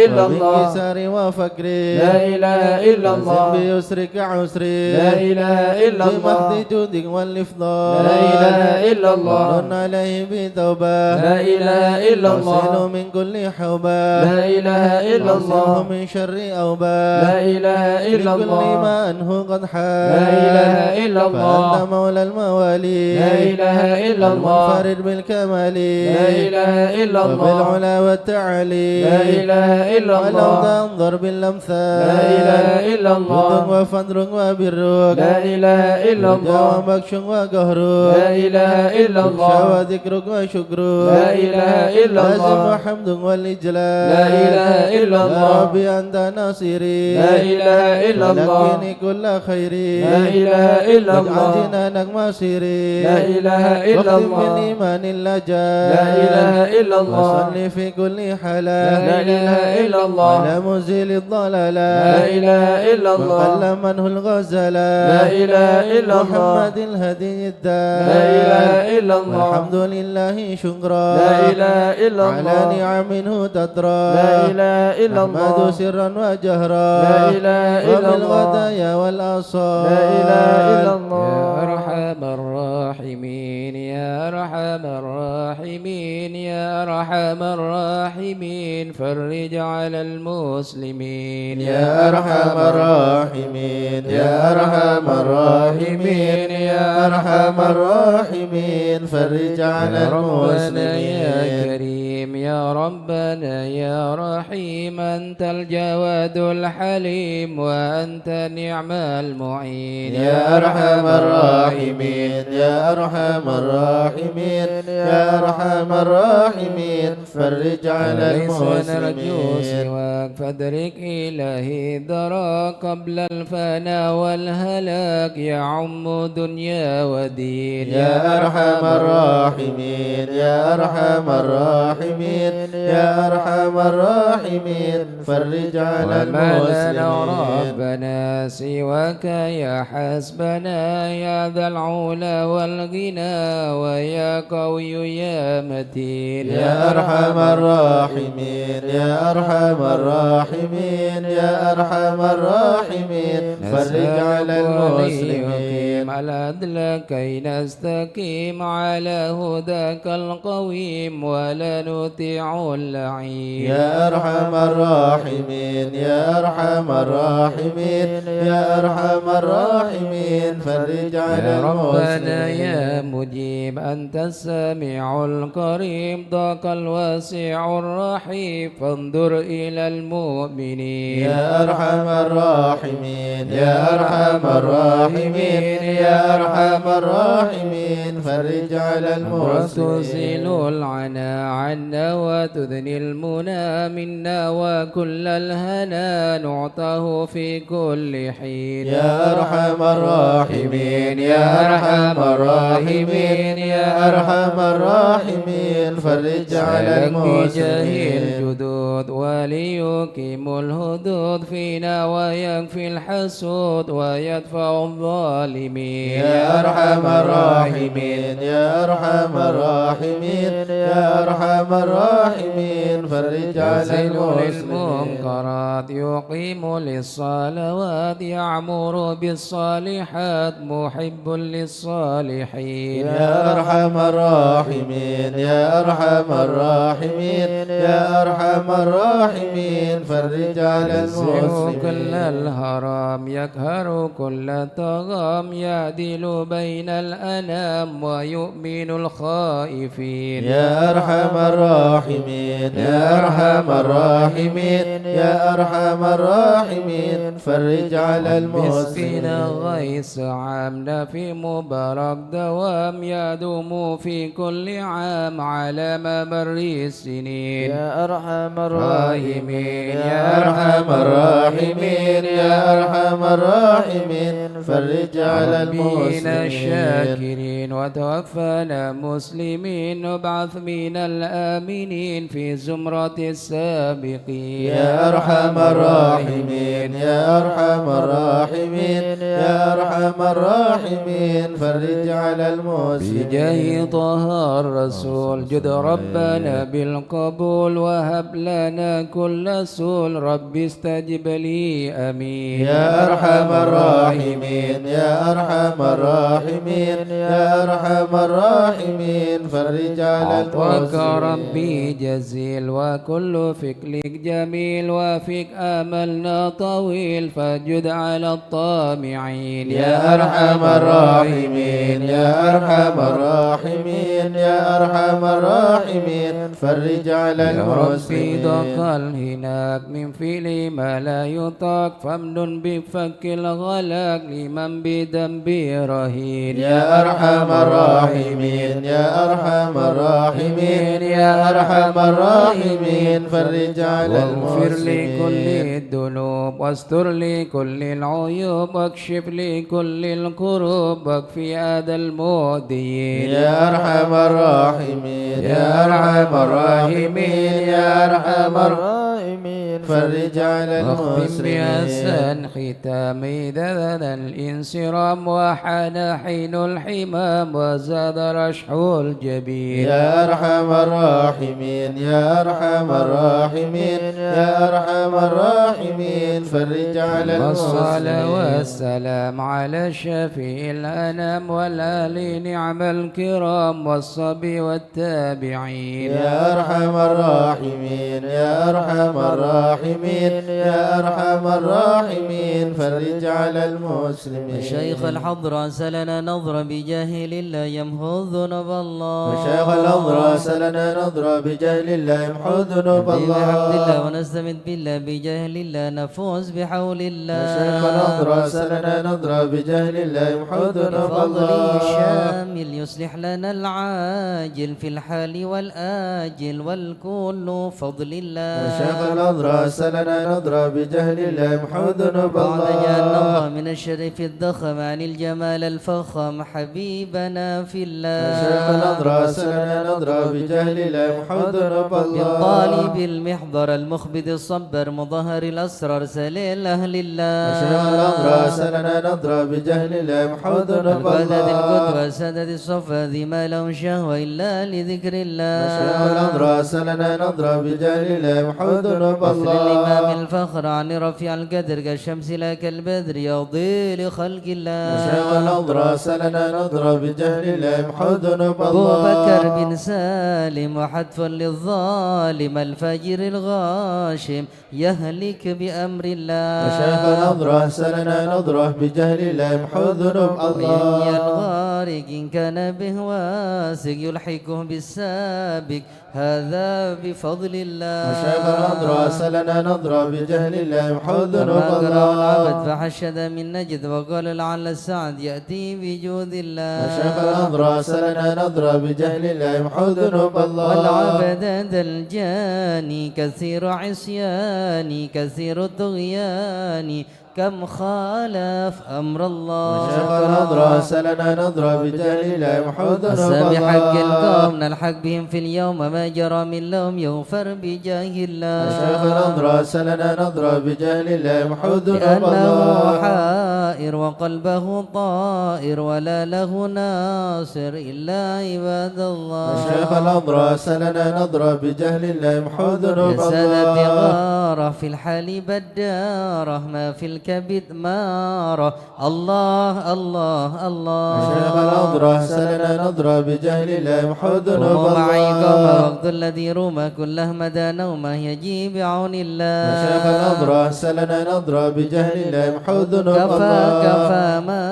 إلا الله وبانكسار وفكري لا إله إلا الله بيسرك عسري لا إله إلا الله بمحض جودك والإفضال لا إله إلا الله ورن عليه بتوبة لا إله إلا الله وصله من كل حوبة لا إله إلا وصله الله من شر أوبة لا إله إلا لكل الله ما أنه قد حال لا إله إلا الله فأنت مولى الموالي لا إله إلا الله المنفرد بالكمال لا إله إلا الله وبالعلا والتعالي لا إله إلا ولو الله تنظر بالأمثال لا إله إلا الله جود وفضل وبرك لا إله إلا الله وبكش وقهرك لا إله إلا الله وذكرك وشكرك لا إله إلا لازم الله وحمد والإجلال لا إله إلا يا الله ربي أنت ناصري لا إله إلا الله لكني كل خيري لا إله إلا الله واجعل جنانك مصيري لا إله إلا واختم الله بالإيمان اللجال لا إله إلا الله وصلي في كل حالة لا إله إلا الله على مزيل الضلالة لا إله إلا الله وقل منه الغزالة لا إله إلا الله محمد الهدي الدال لا إله إلا الله والحمد لله شكرا لا إله إلا الله على نعمه تترى لا إله إلا أحمد الله سرا وجهرا لا إله إلا الله وبالغدايا والأصال لا إله إلا الله يا أرحم الراحمين يا أرحم الراحمين يا أرحم الراحمين فرج على المسلمين يا أرحم الراحمين يا أرحم الراحمين يا أرحم الراحمين فرج على يا ربنا يا المسلمين. كريم يا ربنا يا رحيم أنت الجواد الحليم وأنت نعم المعين يا أرحم الراحمين يا أرحم الراحمين يا أرحم الراحمين فرج على ليس نرجو المسلمين. سواك فادرك إلهي الدرى قبل الفناء والهلاك يعم دنيا ودين يا أرحم الراحمين يا أرحم الراحمين يا أرحم الراحمين فرج على وما لنا المسلمين. ربنا سواك يا حسبنا يا ذا العلا والغنى ويا قوي يا متين يا أرحم الراحمين يا أرحم الراحمين يا أرحم الراحمين فرج على المسلمين. على عدل كي نستقيم على هداك القويم ولا نطيع اللعين يا أرحم الراحمين يا أرحم الراحمين يا أرحم الراحمين فرج على يا ربنا يا المسلمين. مجيب أنت السميع القريب ضاق الواسع الرحيم فانظر إلى المؤمنين يا أرحم الراحمين يا أرحم الراحمين يا أرحم الراحمين فرج على تزيل المسلمين. العنا عنا عنا وتدني المنى منا وكل الهنا نعطه في كل حين يا أرحم الراحمين يا أرحم الراحمين يا أرحم الراحمين فرج على المسلمين الجدود وليقيم الهدود فينا ويكفي الحسود ويدفع الظالمين يا أرحم الراحمين يا أرحم الراحمين يا أرحم الراحمين فرج على المنكرات يقيم للصلوات يعمر بالصالحات محب للصالحين يا أرحم الراحمين يا أرحم الراحمين يا أرحم الراحمين فرج على المسلمين كل الهرام يقهر كل طغام يعدل بين الأنام ويؤمن الخائفين يا أرحم الراحمين يا أرحم الراحمين يا أرحم الراحمين فرج على المسلمين غيث عامنا في مبارك دوام يدوم في كل عام على ممر السنين يا أرحم الراحمين يا أرحم الراحمين يا أرحم الراحمين فرج على المسلمين الشاكرين وتوفنا مسلمين وابعث من الآمنين في زمرة السابقين يا أرحم الراحمين يا أرحم الراحمين يا أرحم الراحمين فرج على المسلمين بجاه طه الرسول جد ربنا بالقبول وهب لنا كل سول رب استجب لي أمين يا أرحم الراحمين يا أرحم الراحمين يا أرحم الراحمين فرج على عطاك المسلمين ربي جزيل وكل فكرك جميل وفيك آملنا طويل فجد على الطامعين يا أرحم الراحمين يا أرحم الراحمين يا أرحم الراحمين فرج على المسلمين ضاق الهناك من فعل ما لا يطاق فمن بفك الغلاق لمن بذنبه رهين يا أرحم الراحمين يا أرحم الراحمين يا أرحم الراحمين فرج على واغفر لكل المسلمين الذنوب واستر لكل العيوب واكشف لكل الكروب واكفي أذى المؤذيين يا أرحم الراحمين يا أرحم الراحمين يا أرحم الراحمين فرج على واختم المسلمين بأحسن ختام ذا الانصرام وحان حين الحمام وزاد رشح الجبين يا أرحم الراحمين يا أرحم الراحمين يا أرحم الراحمين فرج على والصلاة المسلمين والسلام على الشفيع الأنام والآل نعم الكرام والصبي والتابعين يا أرحم الراحمين يا أرحم الراحمين يا أرحم الراحمين فرج على المسلمين شيخ الحضرة سلنا نظرة بجاهل الله يمحو ذنوب الله وشيخ الأضرى سلنا نظرة بجهل الله يمحو ذنوب بحمد الله الله ونستمد بالله بجهل الله نفوز بحول الله وشيخ الأضرى سلنا نظرة بجهل الله يمحو ذنوب بفضل الله الشامل يصلح لنا العاجل في الحال والآجل والكل فضل الله وشيخ الأضرى سلنا نظرة بجهل الله يمحو ذنوب بعد الله جهنم من الشرف الضخم عن الجمال الفخم حبيبنا في الله وشيخ الأضرى سلنا نظرة بجهل الله يمحو ذنوب الله بالطالب المحضر المخبد الصبر مظهر الأسرار سليل أهل الله وشيخ الأضرى سلنا نظرة بجهل الله يمحو ذنوب البلد الله القدوة سدد الصفا ذي ما لهم شهوة إلا لذكر الله وشيخ الأضرى سلنا نظرة بجهل الله يمحو ذنوب غفر الإمام الله الفخر عن رفيع القدر كالشمس لك البدر يضي لخلق الله وشيخ الأضرى سلنا نظرة بجهل الله يمحو ذنوب أبو بكر الله بن سالم وحتف للظالم الفجر الغاشم يهلك بأمر الله وشيخ الأضرى سلنا نظرة بجهل الله يمحو ذنوب وينمي الله الغارق إن كان به واسق يلحقه بالسابق هذا بفضل الله وشيخ الأضرى سلنا سلنا نضرب بجهل الله محو ذنوب لما قرأ العبد الله فحشد من نجد وقال لعل السعد يأتي بجود الله وشيخ الأضرع سلنا نضرب بجهل الله محو ذنوب الله والعبد ذا الجاني كثير عصياني كثير الطغيان كم خالف أمر الله وشيخ الأضرع سلنا نضرب بجهل الله محو ذنوب السبح الله حق القوم نلحق بهم في اليوم ما جرى من لهم يغفر بجاه الله وشيخ الأضرع سلنا نضرب بجهل الله محو ذنوب لأنه الله حائر وقلبه طائر ولا له ناصر إلا عباد الله وشيخ الأضرع سلنا نضرب بجهل الله محو ذنوب يسد الله غارة في الحال بدارة ما في الكبد مارة الله الله الله وشيخ الأضرع سلنا نضرب بجهل الله محو ذنوب قوموا معي قوم الله وقت الذي روما كله مدى نومه يجي بعون الله وشيخ الأضرع سلنا نضرب بجهل الله محو ذنوب كفى الله كفى ما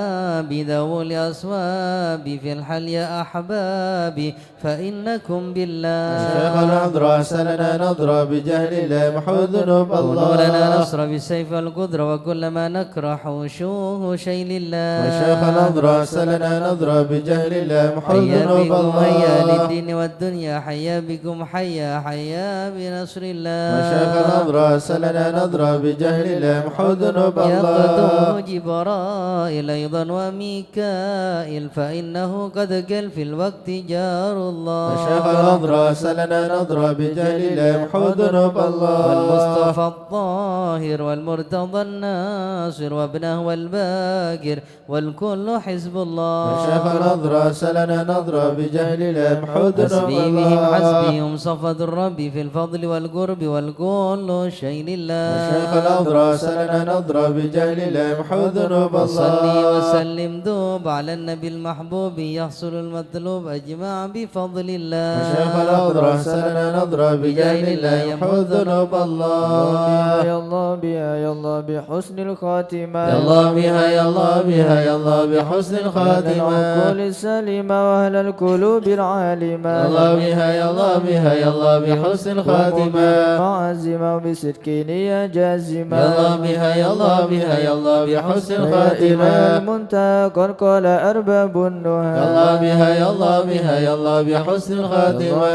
بذوي الأصواب في الحل يا أحبابي فإنكم بالله وشيخ الأضرع سلنا نضرب بجهل الله محو ذنوب كونوا لنا الله نصر بالسيف والقدرة وكل ما نكره وشوه شيء لله وشيخ الأضرع سلنا نضرب بجهل الله محو حيا ذنوب بكم حيا الله للدين والدنيا حيا بكم حيا حيا بنصر الله وشيخ الأضرع سلنا نضرب بجهل الله محو ذنوب الله يقدم جبرائيل أيضا وميكائيل فإنه قد قل في الوقت جار الله وشيخ الأضرع سلنا نضرب بجهل الله محو ذنوب الله والمصطفى الطاهر والمرتضى الناصر وابنه والباقر والكل حزب الله وشيخ الأضرع سلنا نضرب بجهل الله محو ذنوب حسبي بهم الله حسبهم صفد الرب في الفضل والقرب والكل شيء لله وشيخ الأضرع سلنا نضرب بجهل الله محو ذنوب وصلي الله وسلم دوب على النبي المحبوب يحصل المطلوب أجمع بفضل الله وشيخ الأضرع سلنا نضرب بجهل الله محو ذنوب الله يا الله بها يا الله بحسن الخاتمة يا الله بها يا الله بها يا الله بحسن الخاتمة العقول السليمة وأهل القلوب العالمة يا الله بها يا الله بها يا الله بحسن الخاتمة معزمة وبصدق نية جازمة يا الله بها يا الله بها يا الله بحسن إمام الخاتمة المنتهى قد قال أرباب النهى يا الله بها يا الله بها يا الله بحسن الخاتمة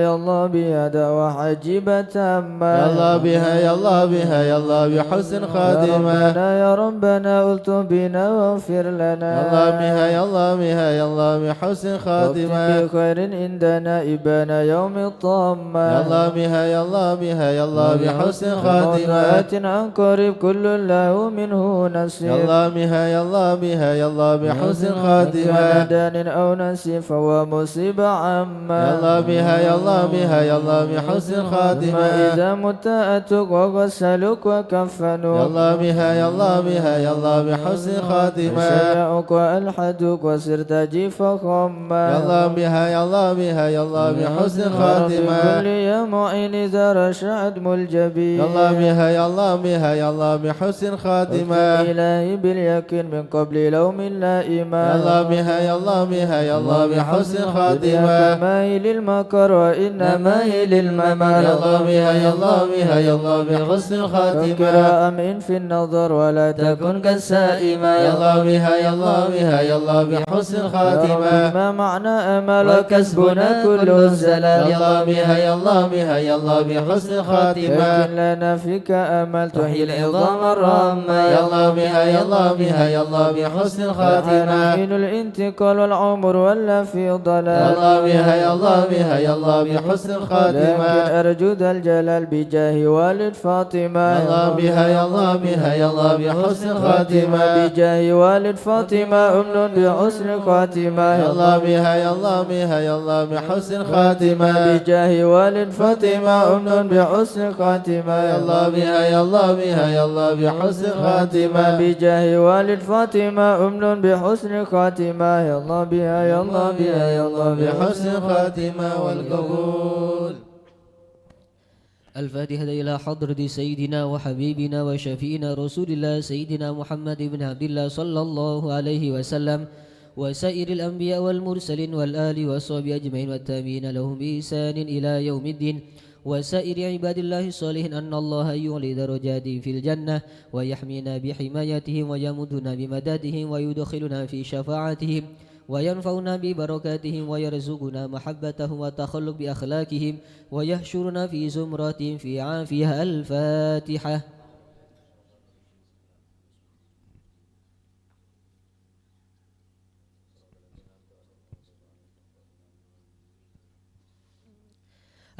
يا الله بها دعوة حجيبة تامة يا الله بها يا الله بها يا الله بحسن خاتمة يا ربنا ألطف بنا واغفر لنا يا الله بها يا الله بها يا الله بحسن خاتمة بخير عندنا إبانا يوم الطامة يا الله بها يا الله بها يا الله بحسن خاتمة آت عن قريب كل له منه نصيب يا الله بها يا الله بها يا الله بحسن خاتمة دان أو نسيب فهو مصيبة عامة يا الله بها يا الله بها يا الله بحسن خاتمة إذا مت أتوك وغسلوك وكفنوك يا الله بها يا الله بها يا الله بحسن خاتمة شيعوك وألحدوك وصرت جيفا خما يا الله بها يا الله بها يا الله بحسن كل خاتمة يا معين إذا رشعت ملجبي يا الله بها يا الله بها يا الله بحسن خاتمة إلهي باليقين من قبل لوم لائما يا الله بها يا الله بها يا الله بحسن خاتمة ما هي للمكر وإنما هي للممر يا الله بها يا الله بها يا الله بحسن خاتمة فكر أمن في النظر ولا تكن كالسائمة يا الله بها يا الله بها يا الله بحسن خاتمة ما معنى أمل وكسبنا كل الزلال يا الله بها يا الله بها يا الله بحسن خاتمة لكن لنا فيك أمل تحيي العظام الرامة يا الله بها يا الله بها يا الله بحسن خاتمة من الانتقال والعمر ولا في يا ضلال الله بها يا الله بها يا الله بحسن لكن خاتمة أرجو ذا الجلال بجاه والد فاطمة يا الله بها يا الله بها يا الله بحسن خاتمة بجاه والد فاطمة أمن بحسن خاتمة يا الله بها يا الله بها يا الله بحسن خاتمة بجاه والد فاطمة أمن بحسن خاتمة يا الله بها يا الله بها يا الله بحسن خاتمة بجاه والد فاطمة أمن بحسن خاتمة يا الله بها يا الله بها يا الله بحسن خاتمة والقبول. الفاتحة إلى حضرة سيدنا وحبيبنا وشفينا رسول الله سيدنا محمد بن عبد الله صلى الله عليه وسلم وسائر الأنبياء والمرسلين والآل والصحب أجمعين والتابعين لهم بإحسان إلى يوم الدين وسائر عباد الله الصالحين أن الله يعلي درجاتهم في الجنة ويحمينا بحمايتهم ويمدنا بمدادهم ويدخلنا في شفاعتهم وينفعنا ببركاتهم ويرزقنا محبتهم والتخلق بأخلاقهم ويحشرنا في زمرتهم في عافية. الفاتحة.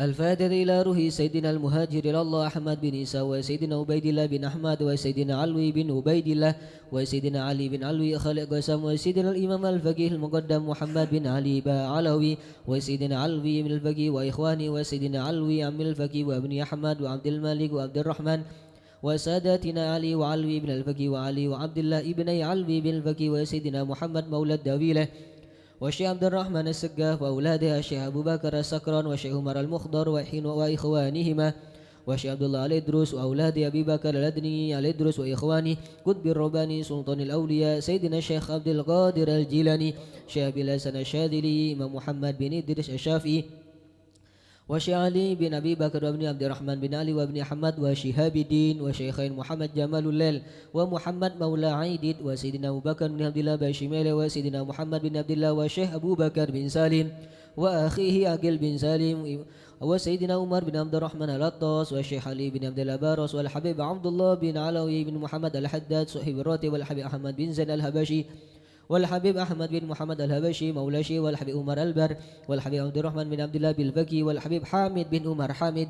الفاتحة إلى روح سيدنا المهاجر إلى الله أحمد بن عيسى وسيدنا عبيد الله بن أحمد وسيدنا علوي بن عبيد الله وسيدنا علي بن علوي خالق قسم وسيدنا الإمام الفقيه المقدم محمد بن علي علوي وسيدنا علوي بن الفقيه وإخواني وسيدنا علوي عم الفقيه وابن أحمد وعبد الملك وعبد الرحمن وساداتنا علي وعلوي بن الفقيه وعلي وعبد الله ابني علوي بن الفقيه وسيدنا محمد مولى الدويلة والشيخ عبد الرحمن السقاف وأولادها الشيخ أبو بكر السكران والشيخ عمر المخضر وإخوانهما والشيخ عبد الله الإدروس وأولاد أبي بكر الأدني الإدروس وإخوانه قطب الرباني سلطان الأولياء سيدنا الشيخ عبد القادر الجيلاني شيخ بلسان الشاذلي إمام محمد بن إدريس الشافعي وشيخ علي بن أبي بكر وابن عبد الرحمن بن علي وابن أحمد وشهاب الدين وشيخين محمد جمال الليل ومحمد مولى عيدد وسيدنا أبو بكر بن عبد الله باشميل وسيدنا محمد بن عبد الله وشيخ أبو بكر بن سالم وأخيه عقيل بن سالم وسيدنا عمر بن عبد الرحمن العطاس والشيخ علي بن عبد الله بارس والحبيب عبد الله بن علوي بن محمد الحداد صاحب الراتب والحبيب أحمد بن زين الهبشي والحبيب أحمد بن محمد الهبشي مولاشي والحبيب عمر البر والحبيب عبد الرحمن بن عبد الله بالبكي والحبيب حامد بن عمر حامد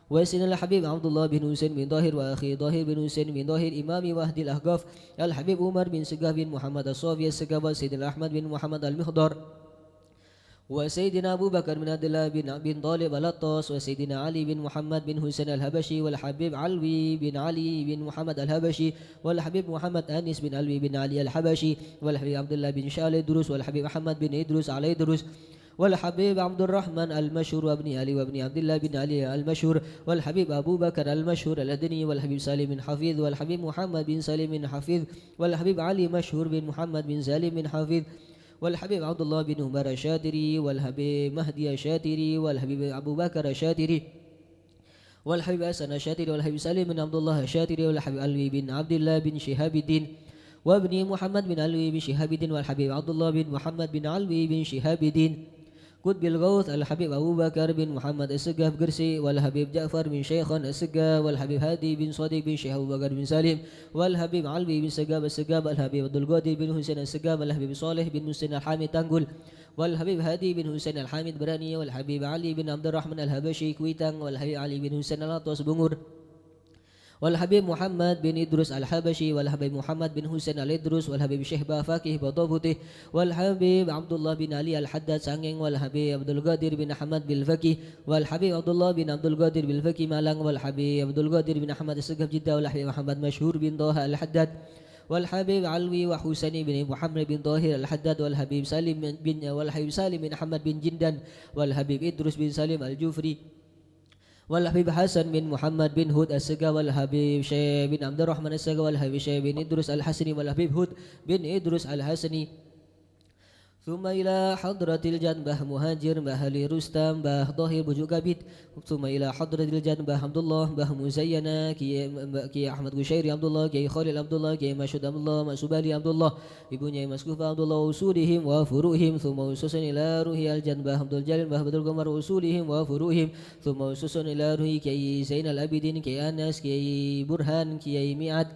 وسيدنا الحبيب عبد الله بن حسين بن ظاهر وأخي ظاهر بن حسين بن ظاهر إمام وهدي الأحقاف الحبيب عمر بن سقاف بن محمد الصافي السقاف وسيدنا أحمد بن محمد المخضر وسيدنا أبو بكر بن عبد الله بن طالب الأطاس وسيدنا علي بن محمد بن حسين الهبشي والحبيب علوي بن علي بن محمد الهبشي والحبيب محمد أنس بن علوي بن علي الحبشي والحبيب عبد الله بن شال الدروس والحبيب محمد بن إدروس علي الدروس والحبيب عبد الرحمن المشهور وابن علي وابن عبد الله بن علي المشهور والحبيب أبو بكر المشهور الأدني والحبيب سالم بن حفيظ والحبيب محمد بن سالم بن حفيظ والحبيب علي مشهور بن محمد بن سالم بن حفيظ والحبيب عبد الله بن عمر الشاتري والحبيب مهدي الشاتري والحبيب أبو بكر الشاتري والحبيب حسن الشاتري والحبيب سالم بن عبد الله الشاتري والحبيب علوي بن عبد الله بن شهاب الدين وابن محمد بن علوي بن شهاب الدين والحبيب عبد الله بن محمد بن علوي بن شهاب الدين قطب الغوث الحبيب أبو بكر بن محمد السقاف قرسي والحبيب جعفر بن شيخ السقاف والحبيب هادي بن صديق بن شيخ أبو بكر بن سالم والحبيب علوي بن سقاف السقاف الحبيب عبد القادر بن حسين السقاف الحبيب صالح بن مسلم الحامد تنقل والحبيب هادي بن حسين الحامد براني والحبيب علي بن عبد الرحمن الهبشي كويتان والحبيب علي بن حسين الأطوس بنgur والحبيب محمد بن إدروس الحبشي والحبيب محمد بن حسين الإدروس والحبيب شيخ فاكه بطوبته والحبيب عبد الله بن علي الحداد سانجين والحبيب عبد القادر بن أحمد بالفكي والحبيب عبد الله بن عبد القادر بالفكي مالان والحبيب عبد القادر بن أحمد السقف جدة والحبيب محمد مشهور بن طه الحداد والحبيب علوي وحسين بن محمد بن طاهر الحداد والحبيب سالم بن أحمد بن جندن والحبيب إدروس بن سالم الجوفري والحبيب حسن بن محمد بن هود السقا والحبيب شيخ بن عبد الرحمن السقا والحبيب شيخ بن إدروس الحسني والحبيب هود بن إدروس الحسني ثم إلى حضرة الجنبة مهاجر بأهل رستم باه ظاهر بجوكابيت ثم إلى حضرة الجنبة عبد الله باه مزينة كي أحمد قشيري عبد الله كي خالد عبد الله كي مشهد عبد الله مسوبالي عبد الله ابني مسكوف عبد الله وصولهم وفروهم ثم وسوس إلى روح الجنبة عبد الجليل باه بدر القمر وصولهم وفروهم ثم وسوس إلى روح كي زين الأبدين كي أنس كي برهان كي ميعاد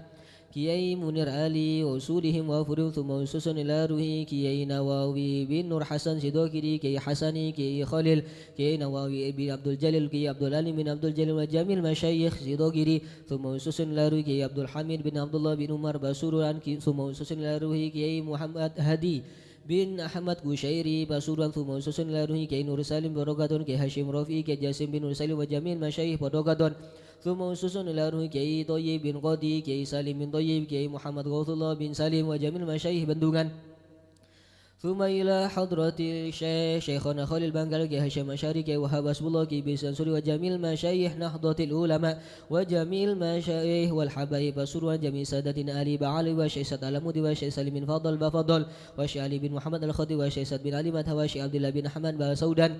كيي منير علي وصولهم وفرهم ثم وسوس إلى روحي كيي نواوي بن نور حسن سيدوكري كي حسني كي خليل كي نواوي بن عبد الجليل كي عبد العلي بن عبد الجليل وجميع المشايخ سيدوكري ثم وسوس إلى روحي كي عبد الحميد بن عبد الله بن عمر بسوران ثم وسوس إلى روحي كي محمد هدي بن أحمد قشيري بسوران ثم وسوس إلى روحي كي نور سالم بروغادون كي هاشم رفيع كي جاسم بن نور سالم وجميع المشايخ بروغادون ثم وسوس إلى روحي كي طيب بن قاضي كي سالم بن طيب كي محمد غوث الله بن سالم وجميع المشايخ بندونgan ثم إلى حضرة الشيخ شيخنا خالد البنغالي هشام مشاركي وهاب حسب الله بسنسوري وجميع المشايخ نهضة العلماء وجميع المشايخ والحبايب سروا جميع سادتنا آل بعلي وشيخ سيد العمودي وشيخ سالم بن فضل بفضل وشيخ علي بن محمد الخطي وشيخ سيد بن علي مدها وشيخ عبد الله بن أحمد بسودان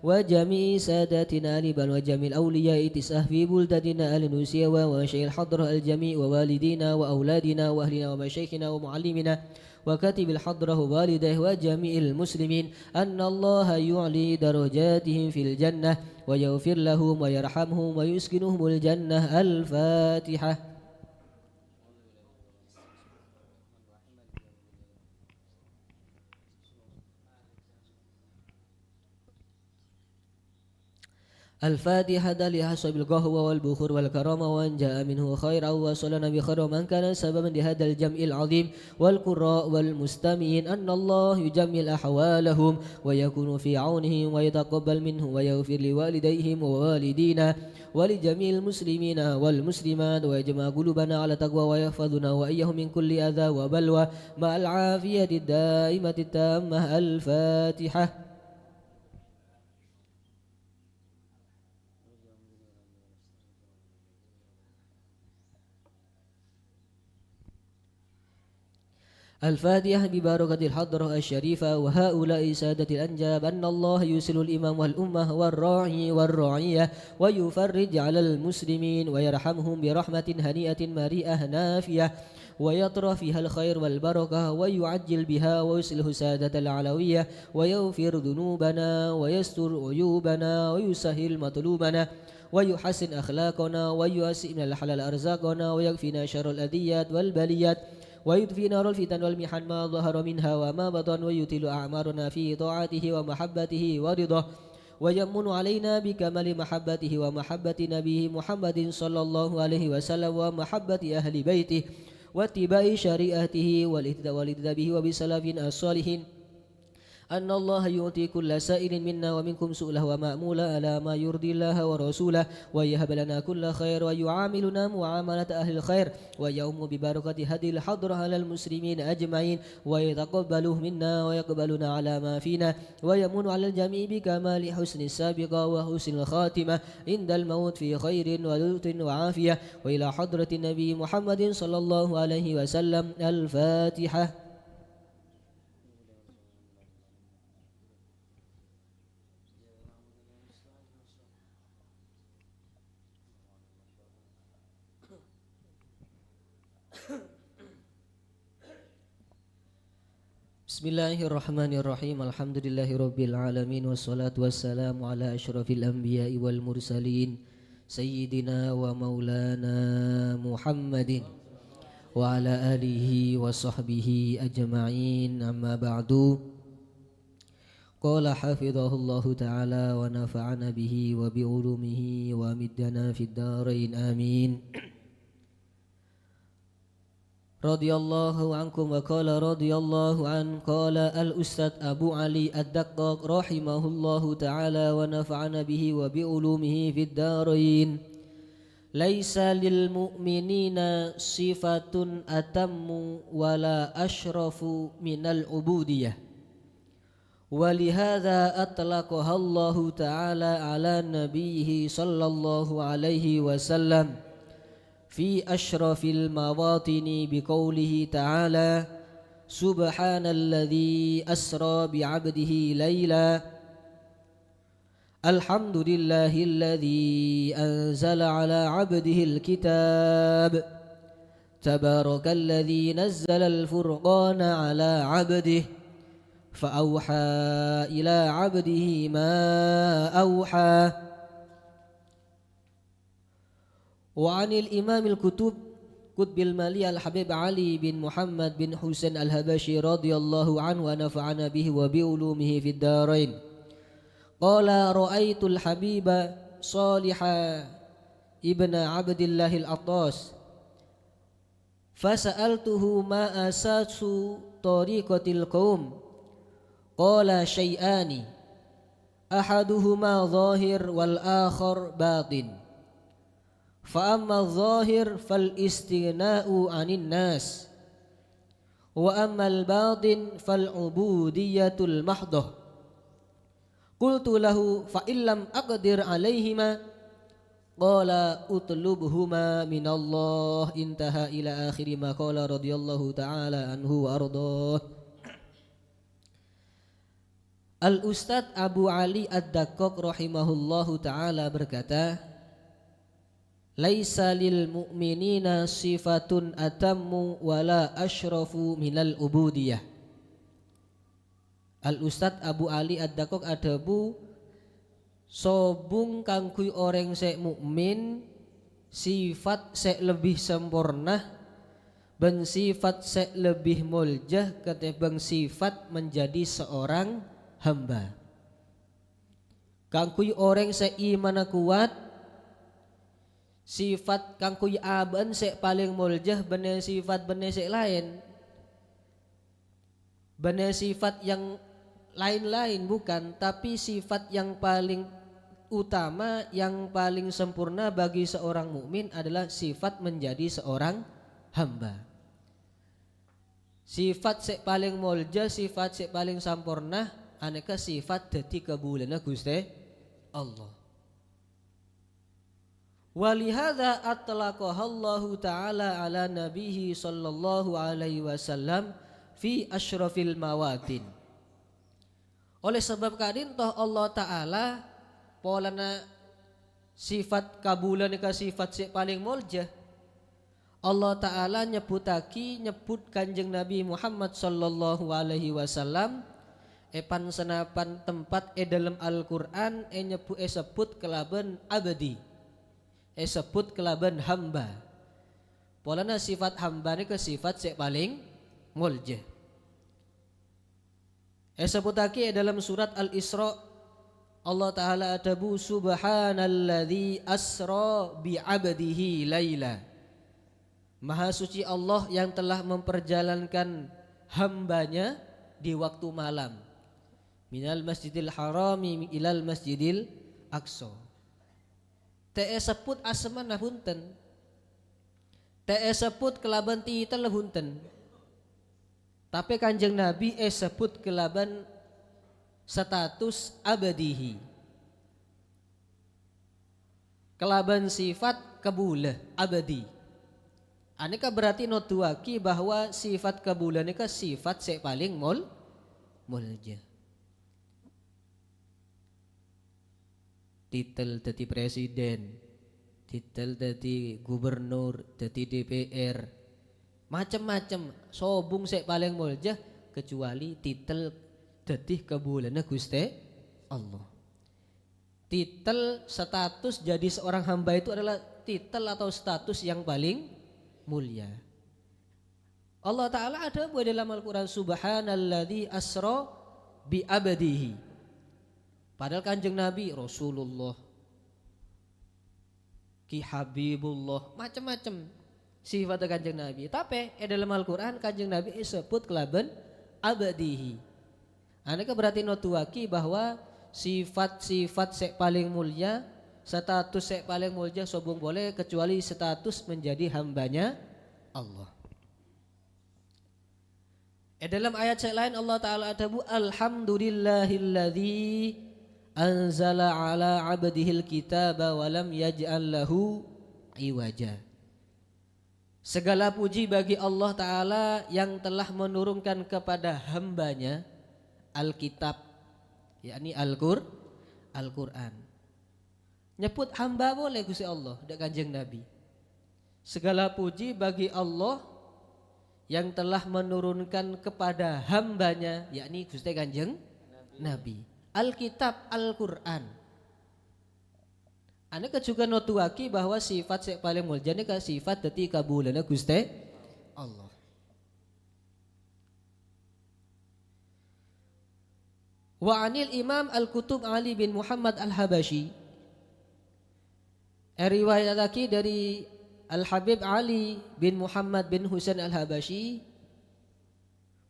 وجميع ساداتنا آل بن وجميع الأولياء تسأه في بلدتنا آل نوسيا وشيخ الحضرة الجميع ووالدينا وأولادنا وأهلنا ومشايخنا ومعلمنا وكاتب الحضرة والده وجميع المسلمين أن الله يعلي درجاتهم في الجنة ويغفر لهم ويرحمهم ويسكنهم الجنة. الفاتحة. الفاتحة لحسب القهوة والبخور والكرامة وأن جاء منه خير أو وصلنا بخير ومن كان سببا لهذا الجمع العظيم والقراء والمستمعين أن الله يجمل أحوالهم ويكون في عونهم ويتقبل منه ويغفر لوالديهم ووالدينا ولجميع المسلمين والمسلمات ويجمع قلوبنا على تقوى ويحفظنا وإياهم من كل أذى وبلوى مع العافية الدائمة التامة. الفاتحة. الفاتحة ببركة الحضرة الشريفة وهؤلاء سادة الأنجاب أن الله يرسل الإمام والأمة والراعي والراعية ويفرج على المسلمين ويرحمهم برحمة هنيئة مريئة نافية ويطرى فيها الخير والبركة ويعجل بها ويصلح سادة العلوية ويغفر ذنوبنا ويستر عيوبنا ويسهل مطلوبنا ويحسن أخلاقنا ويوسع من الحلال أرزاقنا ويكفينا شر الأذيات والبليات ويطفئ نار الفتن والمحن ما ظهر منها وما بطن ويطيل أعمارنا في طاعته ومحبته ورضاه ويمن علينا بكمال محبته ومحبة نبيه محمد صلى الله عليه وسلم ومحبة أهل بيته واتباع شريعته والاهتداء به وبسلف الصالحين أن الله يعطي كل سائل منا ومنكم سؤله ومأمولا على ما يرضي الله ورسوله ويهب لنا كل خير ويعاملنا معاملة أهل الخير ويوم ببركة هذه الحضرة على المسلمين أجمعين ويتقبله منا ويقبلنا على ما فينا ويمن على الجميع بكمال حسن السابقة وحسن الخاتمة عند الموت في خير ولطف وعافية وإلى حضرة النبي محمد صلى الله عليه وسلم. الفاتحة. Bismillahirrahmanirrahim. Alhamdulillahi rabbil alamin wassalatu wassalamu ala asyrafil anbiya'i wal mursalin sayyidina wa maulana Muhammadin wa ala alihi wa sahbihi ajma'in. Amma ba'du. Qala hafidhahullahu ta'ala wa nafa'ana bihi wa bi ulumihi wa middana fid darain amin. Radiyallahu ankum wa qala radiyallahu an qala al-ustadz Abu Ali ad-Daqqaq rahimahullahu ta'ala wa nafa'ana bihi wa bi ulumihi fid darain. Laisa lil mu'minina sifatun atammu wala ashrafu minal ubudiyah. Walihadza atlaqaha Allah ta'ala ala nabiyhi sallallahu alaihi wasallam في أشرف المواطن بقوله تعالى سبحان الذي أسرى بعبده ليلا الحمد لله الذي أنزل على عبده الكتاب تبارك الذي نزل الفرقان على عبده فأوحى إلى عبده ما أوحى. وعن الإمام الكتب قطب المالي الحبيب علي بن محمد بن حسين الهبشي رضي الله عنه ونفعنا به وبعلومه في الدارين قال رأيت الحبيب صالح ابن عبد الله العطاس فسألته ما أساس طريقة القوم قال شيئان أحدهما ظاهر والآخر باطن فأما الظاهر فالاستغناء عن الناس wa ammal batin fal ubudiyatul mahdoh. Qultu lahu fa illam aqdir alaihima qala utlubhuma minallah. Intaha ila akhiri ma qala radhiyallahu ta'ala anhu wa ardah. Al-Ustadz Abu Ali Ad-Daqqaq rahimahullahu ta'ala berkata, laisa lil mu'minina sifatun atammu wala asyrafu minal ubudiyah. Al-Ustadz Abu Ali Ad-Daqqaq adabu sobung kangkuy orang sek mukmin sifat sek lebih sempurna ben sifat sek lebih muljah ketimbang sifat menjadi seorang hamba. Kangkuy orang sek iman kuat sifat kangkuy aban sek paling muljah bener sifat bener sek lain, bener sifat yang lain-lain bukan, tapi sifat yang paling utama yang paling sempurna bagi seorang mukmin adalah sifat menjadi seorang hamba. Sifat sek paling muljah, sifat sek paling sempurna aneka sifat dadi kabulana Gusti Allah. Walihada atlaqahallahu ta'ala ala nabihi sallallahu alaihi wasallam fi asyrafil mawatin. Oleh sebab kadin toh Allah Ta'ala polana sifat kabulan ka sifat si paling muljah. Allah Ta'ala nyebut Kanjeng Nabi Muhammad sallallahu alaihi wasallam epan senapan tempat dalam Al-Qur'an sebut kelaban abadi, sebut kelaban hamba. Polana sifat hamba ni ke sifat si paling muljah. Sebutake dalam surat Al-Isra Allah Ta'ala adabu subhanalladzi asra bi'abdihi laila. Maha suci Allah yang telah memperjalankan hambanya di waktu malam. Minal masjidil harami ilal masjidil aqsa. Te sebut asmana hunten. Te sebut kelaban titel hunten. Tapi Kanjeng Nabi sebut kelaban status abadihi. Kelaban sifat kabulah abadi. Aneka berarti notuaki bahwa sifat kabulah ini sifat yang paling muljah. Titel dadi presiden, titel dadi gubernur, dadi DPR, macam-macam sobung sek paling muljah kecuali titel dadi kabulana Gusti Allah. Titel status jadi seorang hamba itu adalah titel atau status yang paling mulia. Allah Ta'ala ada buat dalam Al-Quran subhanalladzi asra bi abadihi. Padahal Kanjeng Nabi Rasulullah, Ki Habibullah, macam-macam sifat Kanjeng Nabi. Tapi dalam Al-Quran Kanjeng Nabi disebut kelaban abadihi. Aneka berarti notuaki bahwa sifat-sifat sek paling mulia, status sek paling mulia sobong boleh kecuali status menjadi hambanya Allah. Dalam ayat sek lain Allah Ta'ala adabu alhamdulillahilladzi anzala ala abdihil kitaba walam yaj'al lahu iwaja. Segala puji bagi Allah Ta'ala yang telah menurunkan kepada hambanya Alkitab, yakni Al-Quran. Nyebut hamba boleh Gusti Allah dak Kanjeng Nabi. Segala puji bagi Allah yang telah menurunkan kepada hambanya, yakni Gusti Kanjeng Nabi. Alkitab Al-Quran. Aneka juga notuaki bahwa sifat yang paling mulia ini sifat dati kabulana Gusti Allah. Wa anil Imam Al-Kutub Ali bin Muhammad Al-Habashi, riwayat lagi dari Al-Habib Ali bin Muhammad bin Husain Al-Habashi,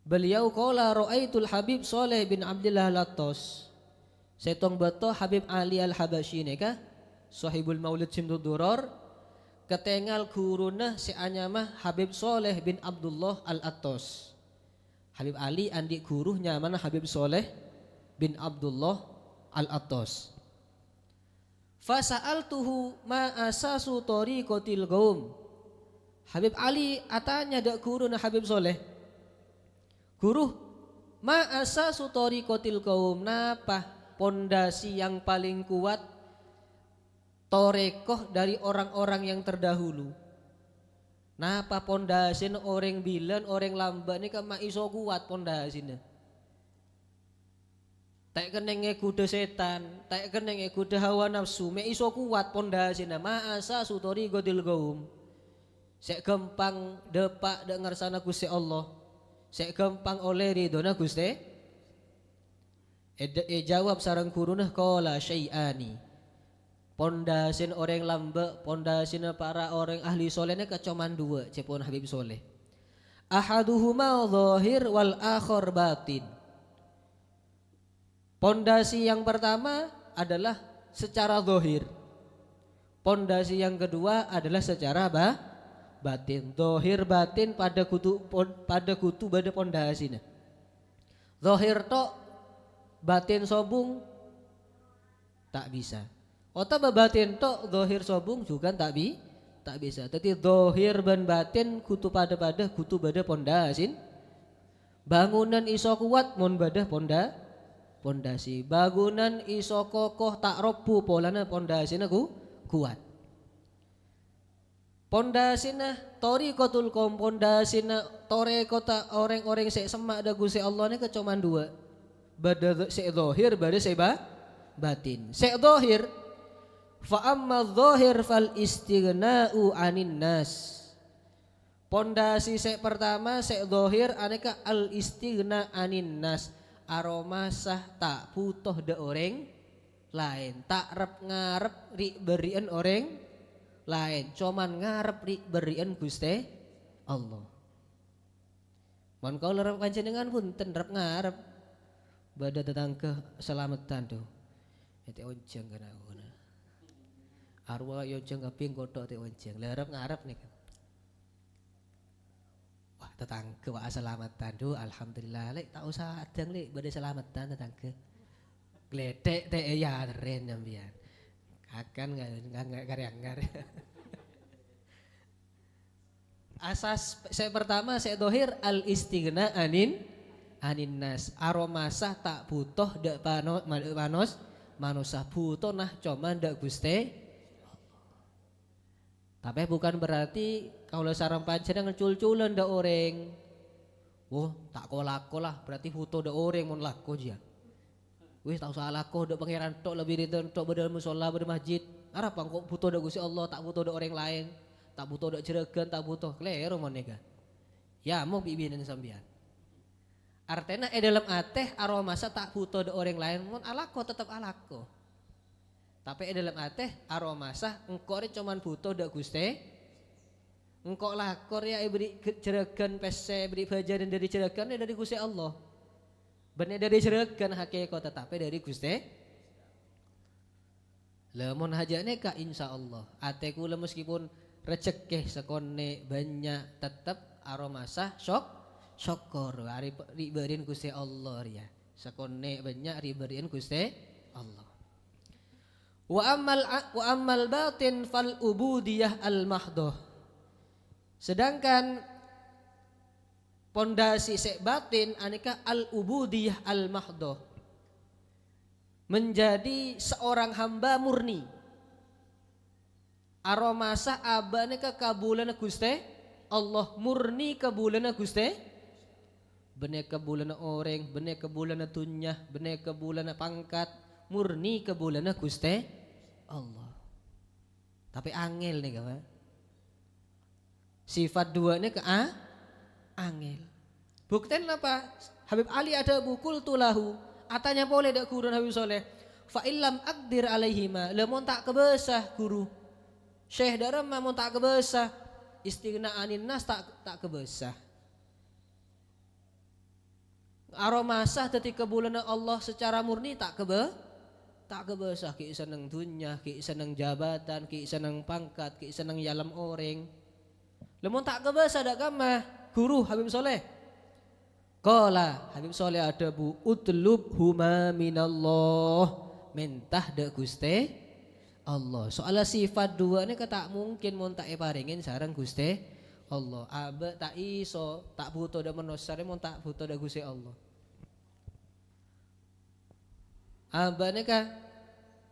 beliau qala ra'aitul Habib Saleh bin Abdullah Al-Attas. Setong beto Habib Ali Al-Habashi ini kah Sahibul Maulid Simtud Duror ketengal guruna si anyamah Habib Saleh bin Abdullah Al-Attas. Habib Ali andik guruhnya mana Habib Soleh bin Abdullah Al-Attas. Fasa'altuhu ma asasu tariqatil qaum. Habib Ali atanya dak guru na Habib Soleh. Guru, ma asasu tariqatil qaum, napa pondasi yang paling kuat torekoh dari orang-orang yang terdahulu. Napa pondasin orang bilen orang lambat ni kan mak iso kuat pondasina. Tak keneng kuda setan, tak keneng kuda hawa nafsu, mak iso kuat pondasina. Ma asasu tariqatil qaum. Sek gampang depak dek ngarsana Gusti Allah. Sek gampang oleh ridona Gusti. Jawab sareng gurunah qala syai'ani. Pondasin orang lambe, pondasin para orang ahli solehnya kecuman dua, cepon Habib Soleh. Ahaduhuma zahir wal akhar batin. Pondasi yang pertama adalah secara zahir. Pondasi yang kedua adalah secara batin. Zahir batin pada kutu pada pondasinya. Zahir tok batin sobung tak bisa. Otak batin tok zahir sobung juga tak bisa. Tapi zahir dan batin kutu pada kutu pada pondasin. Bangunan iso kuat mun pada pondasi. Bangunan iso kokoh tak roboh polana pondasina kuat. Pondasina tariqatul qaum, pondasina torekota orang-orang sek semak da Gusti Allah ni kecuman dua. Bada sek zahir, bada sek batin. Sek zahir fa amma dzahir fal istighna'u 'anin nas. Pondasi sek pertama sek dzahir aneka al istighna 'anin nas. Aroma sah tak butuh de orang lain, tak rep ngarep ri berian orang lain, cuman ngarep ri berian Gusti Allah. Mun kau lerep panjenengan punten rep ngarep bada tetangga selamatan tuh. Ete onjang kana ngono. Arwah yo jeng kaping godhok te onjeng. Lerep ngarep nih. Wah, tetangga wah selamatan do alhamdulillah lek tak usah adang lek bade selamatan tetangga. Gledek te ya ren sampean. Akan enggak karyangar. Asas saya pertama saya dohir al istighna anin nas. Aroma sah tak butuh dak panos manusia butuh nah cuman dak Gusti. Tapi bukan berarti kalau sarang panjenengan cul-culan da orang. Oh, tak kolako lah berarti foto da orang mun lako dia. Wis tak usah lako da pangeran tok lebih tok bedal musala bedal masjid. Arep kok foto da Gusti Allah, tak foto da orang lain. Tak butuh dak jeregen, tak butuh klero monega. Ya mau bibinin sampean. Artena dalam ateh aromasa tak butuh da orang lain mun alako tetap alako. Tapi dalam ateh aromasa engkau ni cuman butuh dak Gusti. Engkau lakor ya beri jeregen pese beri fajaran dari jeregen dari Gusti Allah. Bener dari jeregen hakikat tetapi dari Gusti. Lamun hajane ka insyaallah. Ate kula meskipun rezeki sekone banyak tetap aromasa syukur riberin Gusti Allah ya. Sekone banyak riberin Gusti Allah. Wa ammal batin fal ubudiyah al mahdoh. Sedangkan pondasi sek batin aneka al ubudiyah al mahdoh. Menjadi seorang hamba murni. Aromasa abane ka kabulana Gusti Allah, murni kabulana Gusti. Bener kabulana orang, bener kabulana dunya, bener kabulana pangkat, murni kabulana Gusti Allah. Tapi angel nih kawan. Sifat dua nih angel. Buktiin apa? Habib Ali ada bukul tulahu. Atanya boleh dak guru Habib Soleh. Fa illam aqdir alaihima, lemon tak kebesah guru. Syekh Daram mau tak kebesah. Istighna anin nas tak kebesah. Aromasa ketika bulan Allah secara murni tak kebesah. Ki seneng dunya, ki seneng jabatan, ki seneng pangkat, ki seneng yalam orang. Lemon tak kebesah dak kamah guru Habib Soleh. Qala Habib Soleh adabu utlub huma minallah, mentah dak Guste Allah. Soalnya sifat dua ini tak mungkin mun tak paringin sareng Guste Allah. Aba tak iso, tak butuh dak manusia mun tak butuh dak Guste Allah. Aba ini kan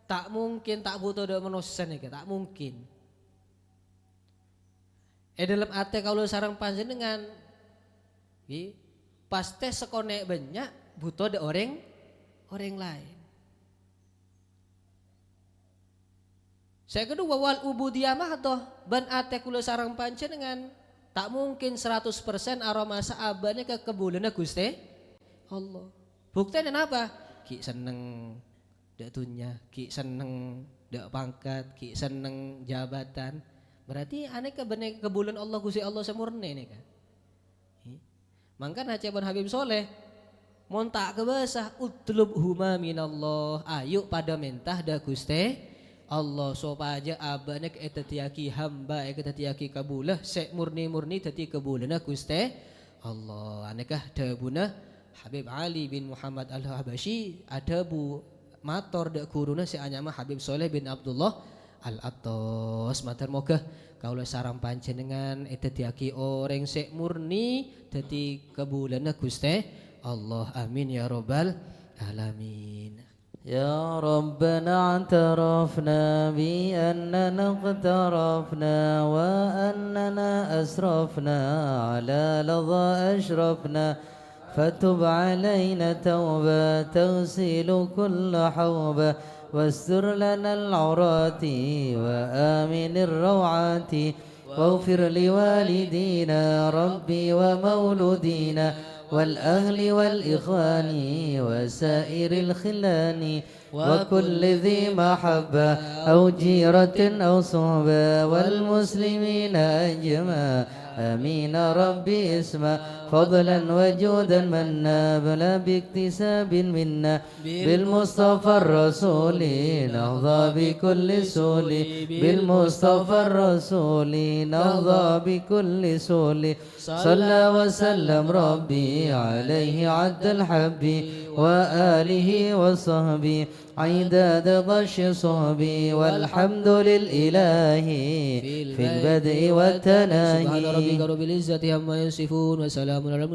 tak mungkin tak butuh dak manusia nih, tak mungkin. Dalam ate kalau sarang panjenengan pasti sekonek banyak butuh ada orang lain. Saya kedua wal ubudiyah mah toh ban ate kula sarang panjenengan tak mungkin 100% aroma saabane ke kebulana Gusti Allah. Buktinya apa? Ki seneng dak dunya, ki seneng dak pangkat, ki seneng jabatan. Berarti aneh ke bulan Allah Gusti Allah semurni ini kan. Mangkan hajaban Habib Soleh mon tak kebasah utlub huma minallah, ayo pada mentah da Gusti Allah supaya abane eta tiaki hamba eta tiaki kabulah sek murni tati kabulana Gusti Allah. Anekah dabuna Habib Ali bin Muhammad Al-Habashi adabu mator da kuruna si anyama Habib Soleh bin Abdullah Al-Attas. Matur moga kaula sareng panjenengan eta tiaki orang sek murni dadi kabulana Gusti Allah. Amin ya rabbal alamin. يا ربنا اعترفنا بأننا اقترفنا وأننا أسرفنا على لظى أشرفنا فتب علينا توبة تغسل كل حوبة واستر لنا العورات وآمن الروعات واغفر لوالدينا ربي ومولودينا والأهل والإخوان وسائر الخلان وكل ذي محبة أو جيرة أو صحبة والمسلمين أجمع آمين ربي اسمع فضلا وجودا منا بلا باكتساب منا بالمصطفى الرسول نهضى بكل سول بالمصطفى الرسول نهضى بكل سول صلى وسلم ربي عليه عد الحب وآله وصحبه عداد ضش صحبي والحمد للإله في البدء والتناهي. سبحان ربك رب العزة عما يصفون وسلام على